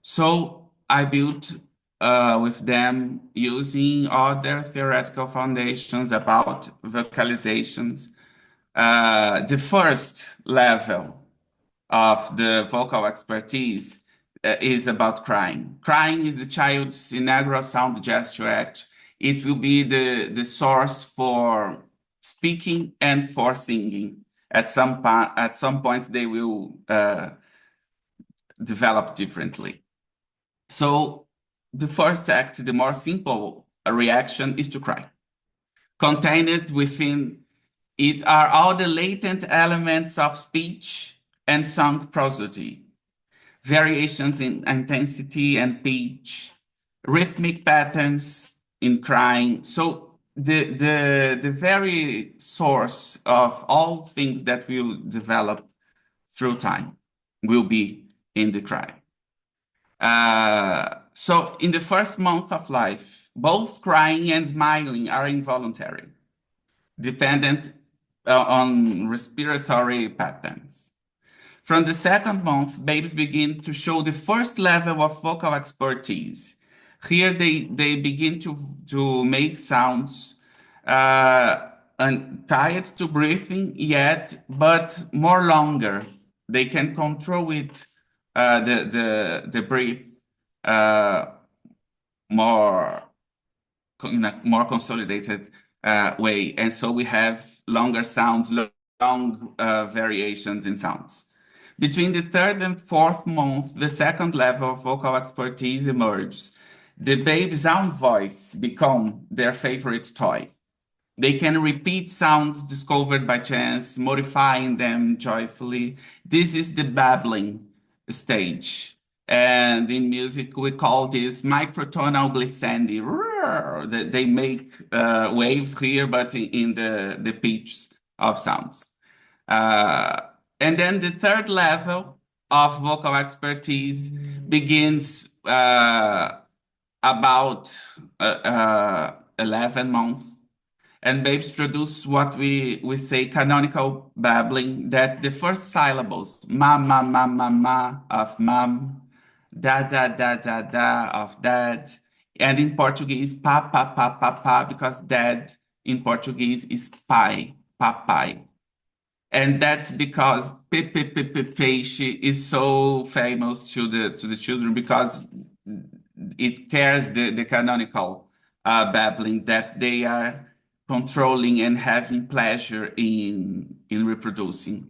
So I built with them using other theoretical foundations about vocalizations. The first level of the vocal expertise is about crying. Crying is the child's inaugural sound gesture act. It will be the source for speaking and for singing. At some points, they will develop differently. So the first act, the more simple reaction, is to cry. Contained within it are all the latent elements of speech and song prosody, variations in intensity and pitch, rhythmic patterns in crying. So the very source of all things that will develop through time will be in the cry. So in the first month of life, both crying and smiling are involuntary, dependent on respiratory patterns. From the second month, babies begin to show the first level of vocal expertise. Here they begin to make sounds and tied to breathing yet, but more longer. They can control it, the breath more in a more consolidated way. And so we have longer sounds, long variations in sounds. Between the third and fourth month, the second level of vocal expertise emerges. The baby's own voice becomes their favorite toy. They can repeat sounds discovered by chance, modifying them joyfully. This is the babbling stage. And in music, we call this microtonal glissandi. They make waves here, but in the pitch of sounds. And then the third level of vocal expertise begins about 11 months. And babes produce what we say canonical babbling, that the first syllables, ma, ma, ma, ma, ma, of mom, da, da, da, da, da, of dad. And in Portuguese, pa, pa, pa, pa, pa, because dad in Portuguese is pai, papai. And that's because peixe is so famous to the children because it carries the canonical babbling that they are controlling and having pleasure in reproducing.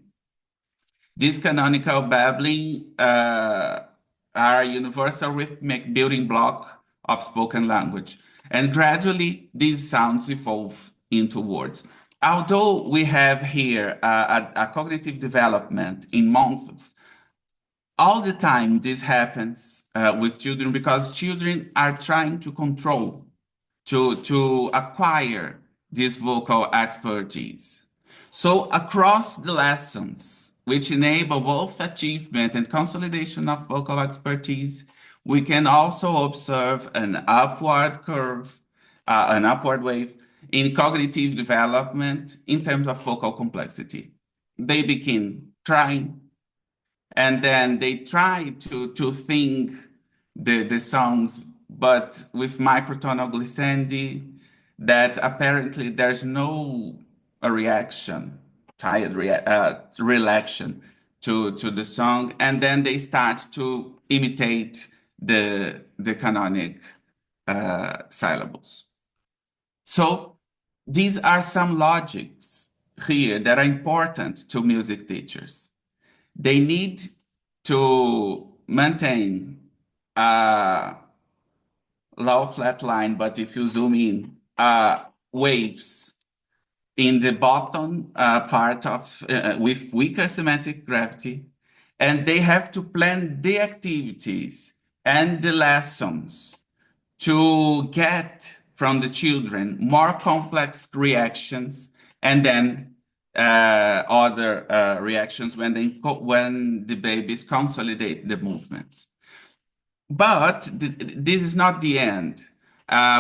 This canonical babbling are a universal rhythmic building block of spoken language. And gradually, these sounds evolve into words. Although we have here a cognitive development in months, all the time this happens with children because children are trying to control, to acquire this vocal expertise. So across the lessons, which enable both achievement and consolidation of vocal expertise, we can also observe an upward curve, an upward wave in cognitive development in terms of vocal complexity. They begin trying, and then they try to think the songs, but with microtonal glissandi, that apparently there's no reaction reaction to the song, and then they start to imitate the canonic syllables. So these are some logics here that are important to music teachers. They need to maintain a low flat line, but if you zoom in, waves in the bottom part of with weaker semantic gravity, and they have to plan the activities and the lessons to get from the children more complex reactions, and then other reactions when the babies consolidate the movements. But this is not the end.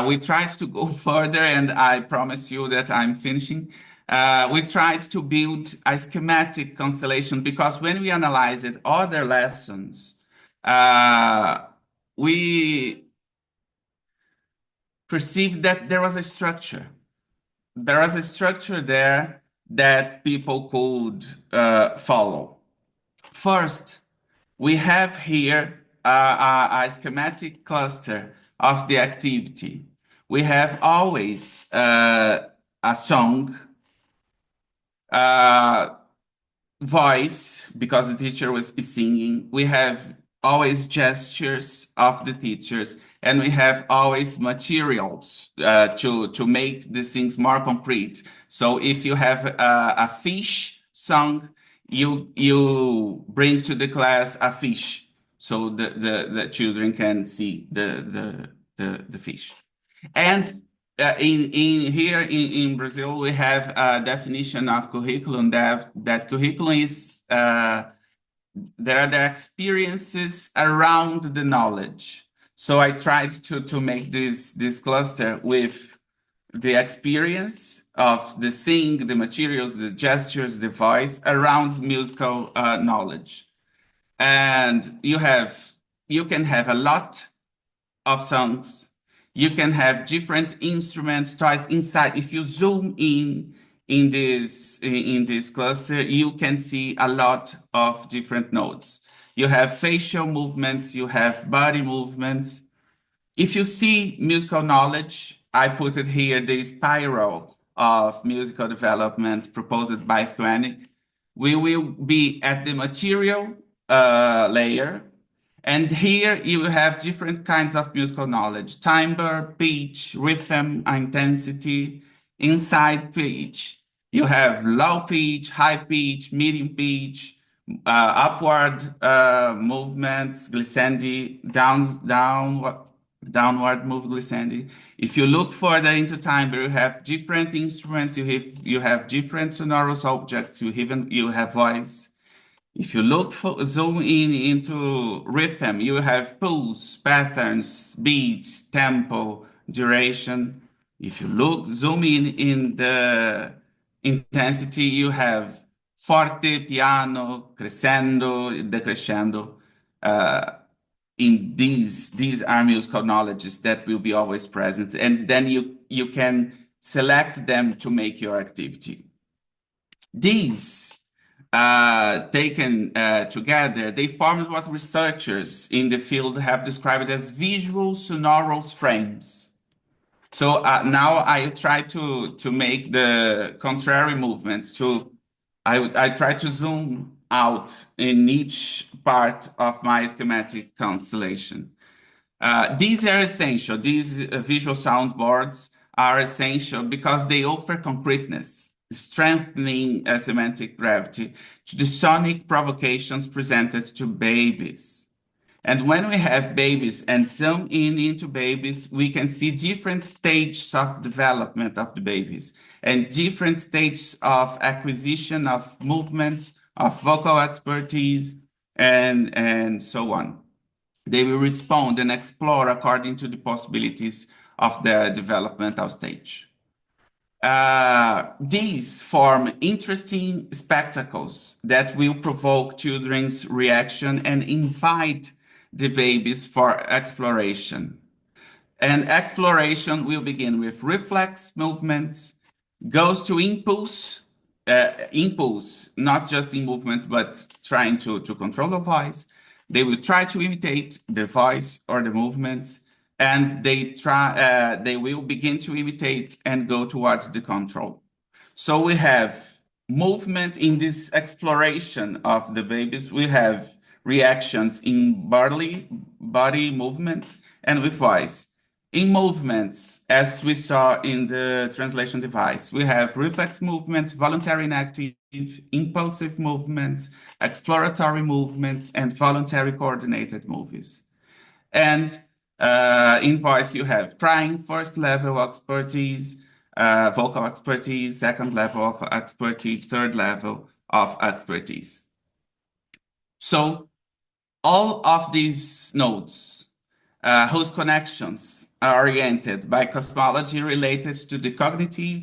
We tried to go further, and I promise you that I'm finishing. We tried to build a schematic constellation because when we analyzed other lessons, we perceived that there was a structure. There was a structure there that people could follow. First, we have here a schematic cluster of the activity. We have always a song, voice, because the teacher is singing. We have always gestures of the teachers, and we have always materials to make the things more concrete. So if you have a fish song, you bring to the class a fish, so the children can see the fish. And in here in Brazil, we have a definition of curriculum that curriculum is there are the experiences around the knowledge. So I tried to make this cluster with the experience of the thing, the materials, the gestures, the voice around musical knowledge. And you can have a lot of songs. You can have different instruments twice inside. If you zoom in this cluster, you can see a lot of different notes. You have facial movements, you have body movements. If you see musical knowledge, I put it here, the spiral of musical development proposed by Thwanick. We will be at the material layer, and here you have different kinds of musical knowledge: timbre, pitch, rhythm, intensity. Inside pitch, you have low pitch, high pitch, medium pitch, upward movements, glissandi, downward move glissandi. If you look further into timbre, you have different instruments, you have different sonorous objects, you have voice. If you zoom into rhythm, you have pulse, patterns, beats, tempo, duration. If you zoom in the intensity, you have forte, piano, crescendo, decrescendo. In these are musical knowledges that will be always present, and then you can select them to make your activity. These taken together, they form what researchers in the field have described as visual sonorous frames. So now I try to make the contrary movement. I try to zoom out in each part of my schematic constellation. These are essential. These visual soundboards are essential because they offer concreteness, strengthening semantic gravity to the sonic provocations presented to babies. And when we have babies and zoom into babies, we can see different stages of development of the babies and different stages of acquisition of movements, of vocal expertise, and so on. They will respond and explore according to the possibilities of their developmental stage. These form interesting spectacles that will provoke children's reaction and invite the babies for exploration. And exploration will begin with reflex movements, goes to impulse, impulse, not just in movements, but trying to control the voice. They will try to imitate the voice or the movements, and they will begin to imitate and go towards the control. So we have movement in this exploration of the babies. We have reactions in body movements and with voice. In movements, as we saw in the translation device, we have reflex movements, voluntary inactive, impulsive movements, exploratory movements, and voluntary coordinated movies. And in voice, you have trying, first level expertise, vocal expertise, second level of expertise, third level of expertise. So all of these nodes, whose connections are oriented by cosmology related to the cognitive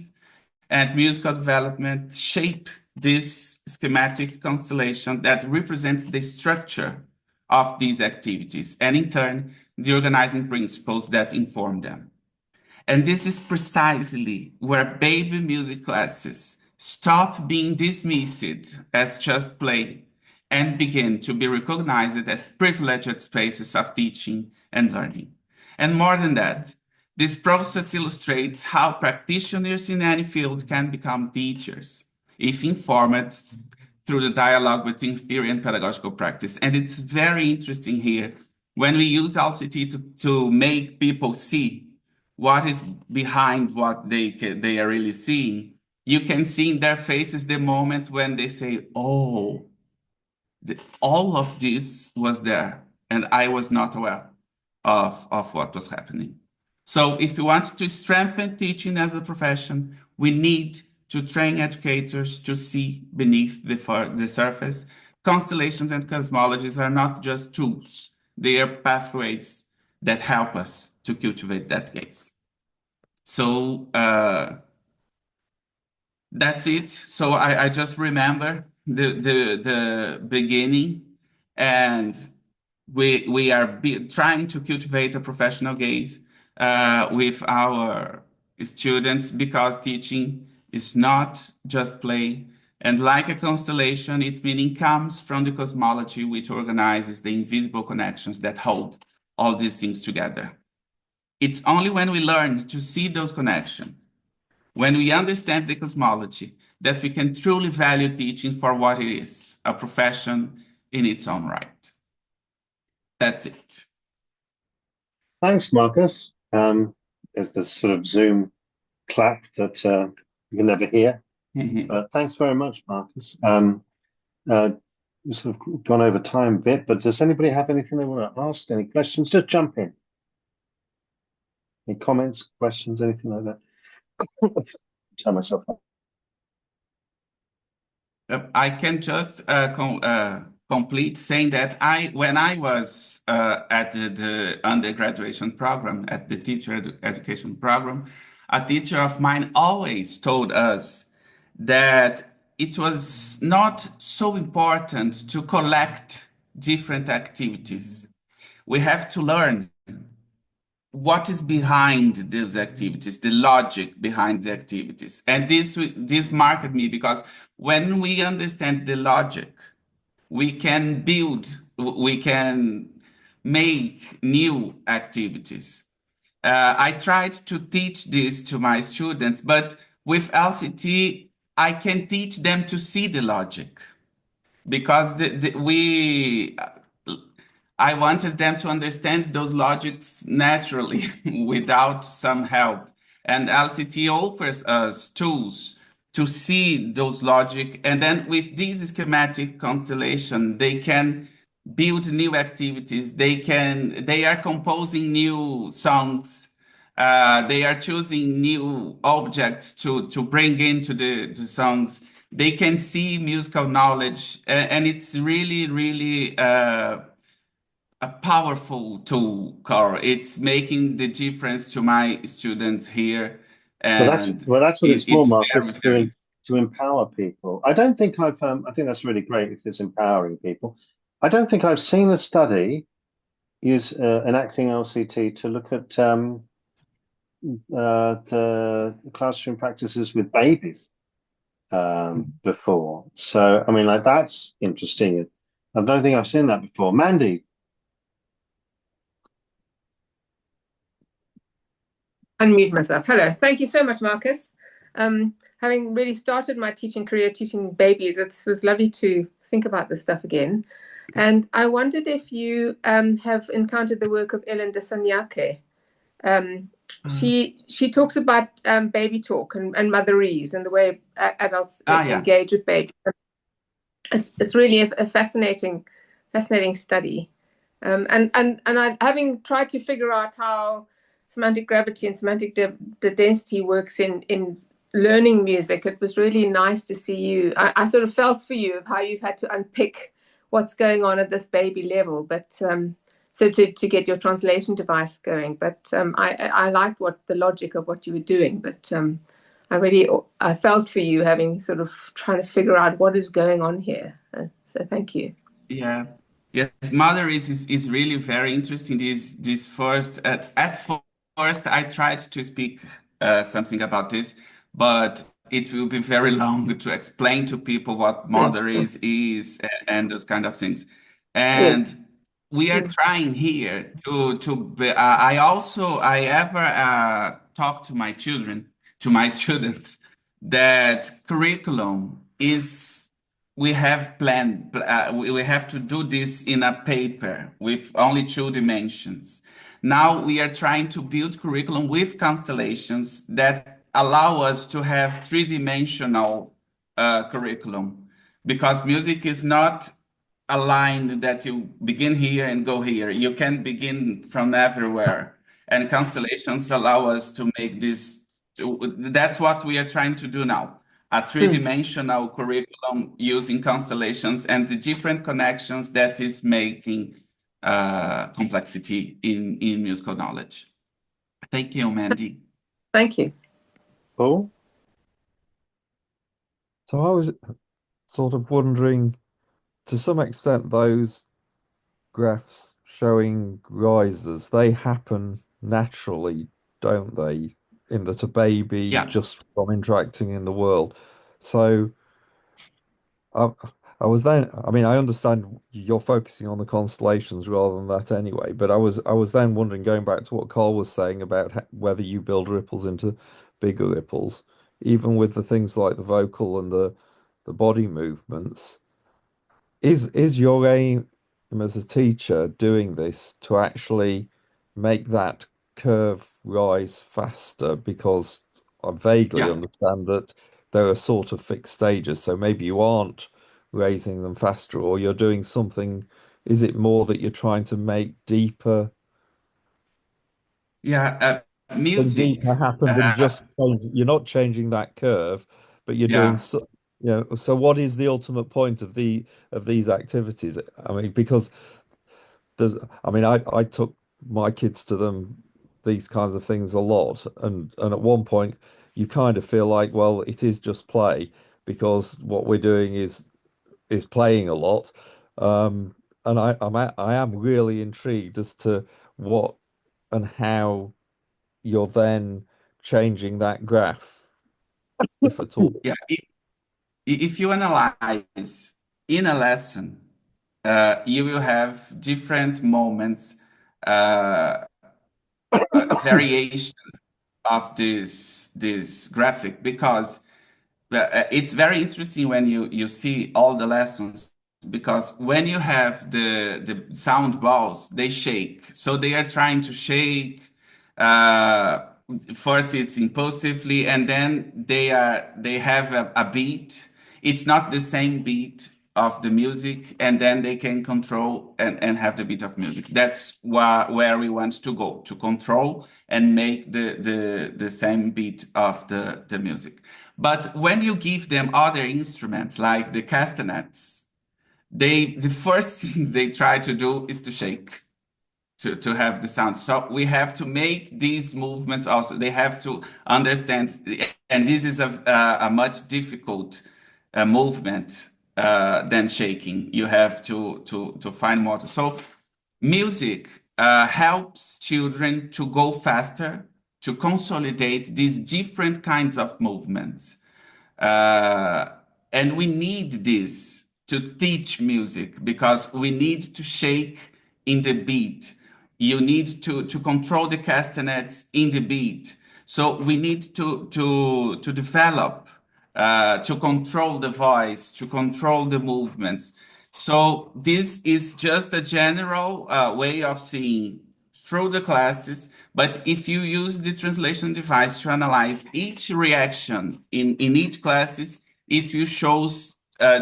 and musical development, shape this schematic constellation that represents the structure of these activities, and in turn, the organizing principles that inform them. And this is precisely where baby music classes stop being dismissed as just play and begin to be recognized as privileged spaces of teaching and learning. And more than that, this process illustrates how practitioners in any field can become teachers, if informed through the dialogue between theory and pedagogical practice. And it's very interesting here when we use LCT to make people see what is behind what they are really seeing. You can see in their faces the moment when they say, oh, all of this was there, and I was not aware of what was happening. So if we want to strengthen teaching as a profession, we need to train educators to see beneath the surface. Constellations and cosmologies are not just tools, they are pathways that help us to cultivate that gaze. So that's it. So I just remember the beginning, and we are trying to cultivate a professional gaze with our students, because teaching is not just play. And like a constellation, its meaning comes from the cosmology, which organizes the invisible connections that hold all these things together. It's only when we learn to see those connections, when we understand the cosmology, that we can truly value teaching for what it is, a profession in its own right. That's it. Thanks, Marcus. There's this sort of Zoom clap that you can never hear. But thanks very much, Marcus. We've sort of gone over time a bit, but does anybody have anything they want to ask? Any questions? Just jump in. Any comments, questions, anything like that? Tell myself that. I can just complete saying that when I was at the undergraduate program, at the teacher education program, a teacher of mine always told us that it was not so important to collect different activities. We have to learn what is behind these activities, the logic behind the activities. And this marked me, because when we understand the logic, we can make new activities. I tried to teach this to my students, but with LCT, I can teach them to see the logic, because I wanted them to understand those logics naturally without some help. And LCT offers us tools to see those logic. And then with this schematic constellation, they can build new activities. They are composing new songs. They are choosing new objects to bring into the songs. They can see musical knowledge. And it's really, really a powerful tool, Carl. It's making the difference to my students here. Well, And that's what it's for, it's Marcus, very, to empower people. I don't think I think that's really great if it's empowering people. I don't think I've seen a study use enacting LCT to look at the classroom practices with babies. before. So, I mean, like that's interesting. I don't think I've seen that before. Mandy, Unmute myself. Hello. Thank you so much, Marcus. Having really started my teaching career teaching babies, it was lovely to think about this stuff again. And I wondered if you have encountered the work of Ellen de Sanyake. She talks about baby talk and motherese and the way adults Yeah. engage with babies. It's really a fascinating study. And I, having tried to figure out how semantic gravity and semantic density works in learning music, it was really nice to see you. I sort of felt for you of how you've had to unpick what's going on at this baby level, but so to get your translation device going. But I liked what the logic of what you were doing, but I felt for you having sort of trying to figure out what is going on here. So thank you. Yeah. Yes, mother is really very interesting. This first at first I tried to speak something about this, but it will be very long to explain to people what mother is and those kind of things. Yes. And we are trying here to be, I ever talk to my children, to my students, that curriculum is we have planned, we have to do this in a paper with only 2 dimensions. Now we are trying to build curriculum with constellations that allow us to have 3-dimensional curriculum because music is not a line that you begin here and go here. You can begin from everywhere. And constellations allow us to make this. That's what we are trying to do now. A 3-dimensional curriculum using constellations and the different connections that is making complexity in musical knowledge. Thank you, Mandy. Thank you. Paul? So I was sort of wondering, to some extent, those graphs showing rises, they happen naturally, don't they? In that a baby Yeah. just from interacting in the world. So I, I was then, I mean, I understand you're focusing on the constellations rather than that anyway, but I was then wondering, going back to what Carl was saying about whether you build ripples into bigger ripples, even with the things like the vocal and the body movements. Is your aim as a teacher doing this to actually make that curve rise faster? Because I vaguely Yeah. understand that there are sort of fixed stages, so maybe you aren't raising them faster, or you're doing something. Is it more that you're trying to make deeper, Yeah. something Music. deeper happen than just you're not changing that curve, but you're doing Yeah. so, so what is the ultimate point of these activities? I mean, because I took my kids to these kinds of things a lot, and at one point you kind of feel like, well, it is just play because what we're doing is playing a lot. And I am really intrigued as to what and how you're then changing that graph, if at all. Yeah. If you analyze in a lesson, you will have different moments, variations of this graphic because it's very interesting when you see all the lessons because when you have the sound balls, they shake. So they are trying to shake. Uh, First it's impulsively, and then they have a beat. It's not the same beat of the music, and then they can control and have the beat of music. That's where we want to go to control and make the same beat of the music. But when you give them other instruments like the castanets, the first thing they try to do is to shake to have the sound. So we have to make these movements also. They have to understand, and this is a much difficult movement than shaking. You have to find more. So music helps children to go faster, to consolidate these different kinds of movements. And we need this to teach music because we need to shake in the beat. You need to control the castanets in the beat. So we need to develop, to control the voice, to control the movements. So this is just a general way of seeing through the classes, but if you use the translation device to analyze each reaction in each classes, it will shows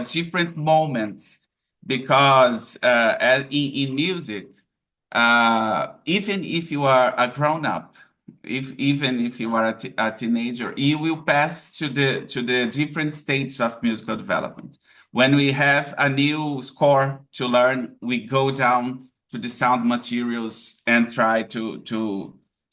different moments because in music, even if you are a grown up, even if you are a teenager, you will pass to the different stages of musical development. When we have a new score to learn, we go down to the sound materials and try to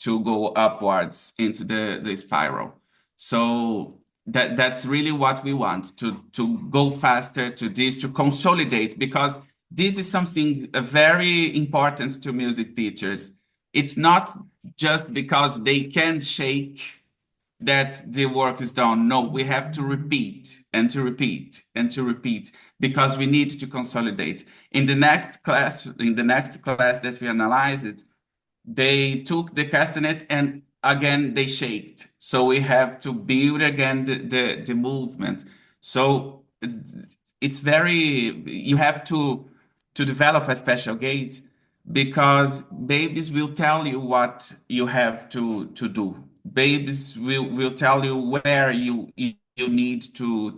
go upwards into the spiral. So that's really what we want to go faster to this, to consolidate, because this is something very important to music teachers. It's not just because they can shake that the work is done. No, we have to repeat and to repeat and to repeat because we need to consolidate. In the next class that we analyze it, they took the castanets and again they shaked. So we have to build again the movement. So it's very, you have to develop a special gaze because babies will tell you what you have to do. Babies will tell you where you need to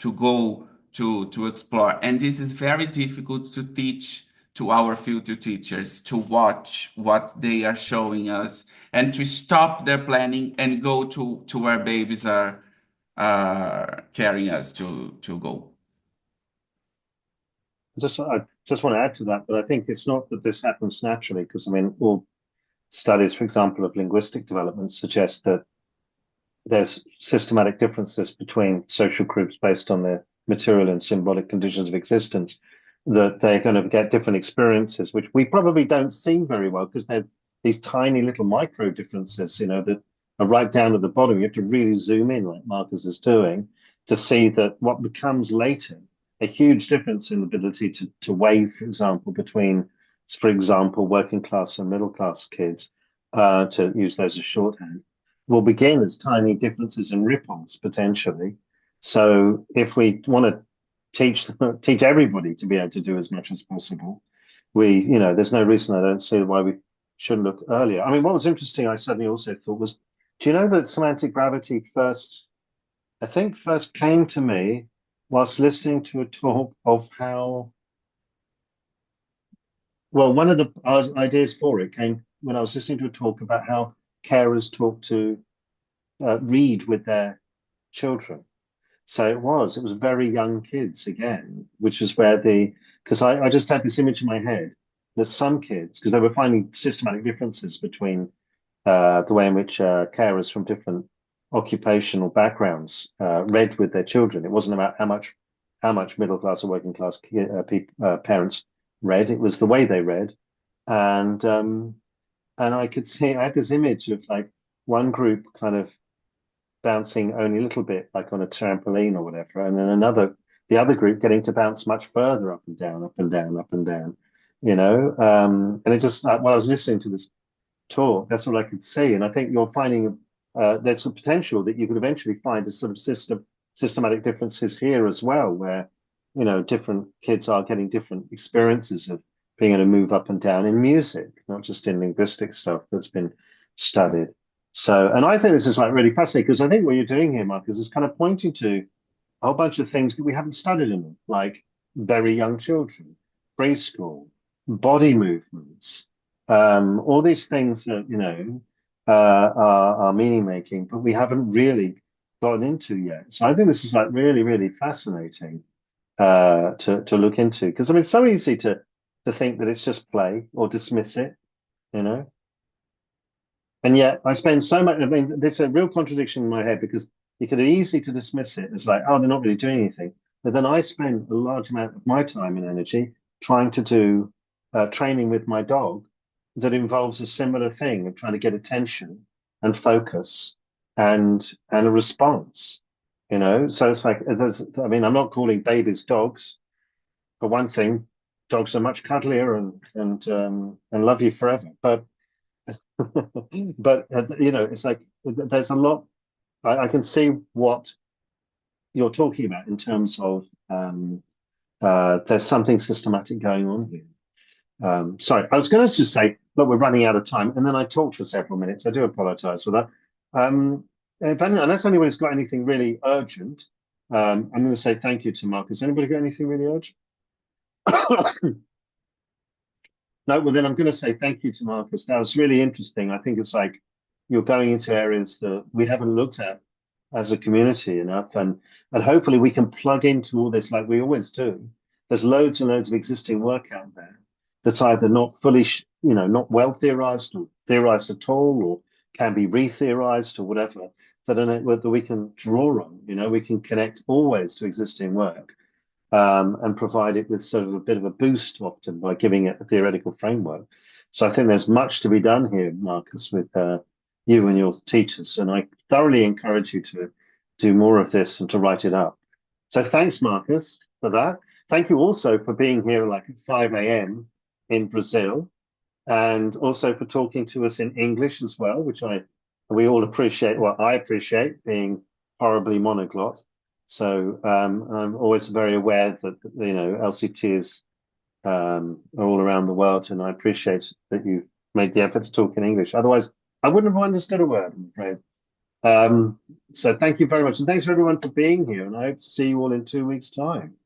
go to explore. And this is very difficult to teach to our future teachers, to watch what they are showing us and to stop their planning and go to where babies are carrying us to go. I just want to add to that, but I think it's not that this happens naturally, because I mean, all studies, for example, of linguistic development suggest that there's systematic differences between social groups based on their material and symbolic conditions of existence, that they're going to get different experiences, which we probably don't see very well because they're these tiny little micro differences, you know, that are right down at the bottom. You have to really zoom in, like Marcus is doing, to see that what becomes later, a huge difference in the ability to weigh, for example, between, for example, working class and middle class kids, to use those as shorthand, will begin as tiny differences and ripples potentially. So if we want to teach everybody to be able to do as much as possible, there's no reason I don't see why we shouldn't look earlier. I mean, what was interesting, I suddenly also thought was, do you know that semantic gravity first came to me whilst listening to a talk of how, well, one of the ideas for it came when I was listening to a talk about how carers talk to read with their children. So it was very young kids again, which is where because I just had this image in my head that some kids, because they were finding systematic differences between the way in which carers from different occupational backgrounds read with their children. It wasn't about how much middle class or working class parents read. It was the way they read, and I could see, I had this image of like one group kind of bouncing only a little bit, like on a trampoline or whatever, and then the other group getting to bounce much further up and down, up and down, up and down, you know. And it just, while I was listening to this talk, that's what I could see. And I think you're finding there's a potential that you could eventually find a sort of systematic differences here as well, where, you know, different kids are getting different experiences of being able to move up and down in music, not just in linguistic stuff that's been studied. So, and I think this is like really fascinating, because I think what you're doing here, Marcus, is kind of pointing to a whole bunch of things that we haven't studied in them, like very young children, preschool, body movements, all these things that, you know, are meaning making, but we haven't really gotten into yet. So I think this is like really, really fascinating to look into, because I mean, it's so easy to think that it's just play or dismiss it, you know. And yet I spend so much, I mean, there's a real contradiction in my head, because you could easily to dismiss it as like, oh, they're not really doing anything. But then I spend a large amount of my time and energy trying to do training with my dog that involves a similar thing of trying to get attention and focus and a response. you know. So it's like, I mean, I'm not calling babies dogs. For one thing, dogs are much cuddlier and love you forever. But but you know, it's like there's a lot. I can see what you're talking about in terms of there's something systematic going on here. Sorry, I was going to just say, look, we're running out of time, and then I talked for several minutes. I do apologise for that. Unless anybody's got anything really urgent, I'm going to say thank you to Marcus. Anybody got anything really urgent? No, well then I'm going to say thank you to Marcus. That was really interesting. I think it's like you're going into areas that we haven't looked at as a community enough, and hopefully we can plug into all this like we always do. There's loads and loads of existing work out there that's either not fully, you know, not well theorized or theorized at all, or can be re-theorized or whatever that we can draw on. You know, we can connect always to existing work and provide it with sort of a bit of a boost often by giving it a theoretical framework. So I think there's much to be done here, Marcus, with you and your teachers. And I thoroughly encourage you to do more of this and to write it up. So thanks, Marcus, for that. Thank you also for being here like at 5 a.m. in Brazil, and also for talking to us in English as well, which we all appreciate. Well, I appreciate being horribly monoglot. So I'm always very aware that, you know, LCTs are all around the world, and I appreciate that you made the effort to talk in English. Otherwise, I wouldn't have understood a word, I'm afraid. So thank you very much, and thanks for everyone for being here, and I hope to see you all in 2 weeks' time.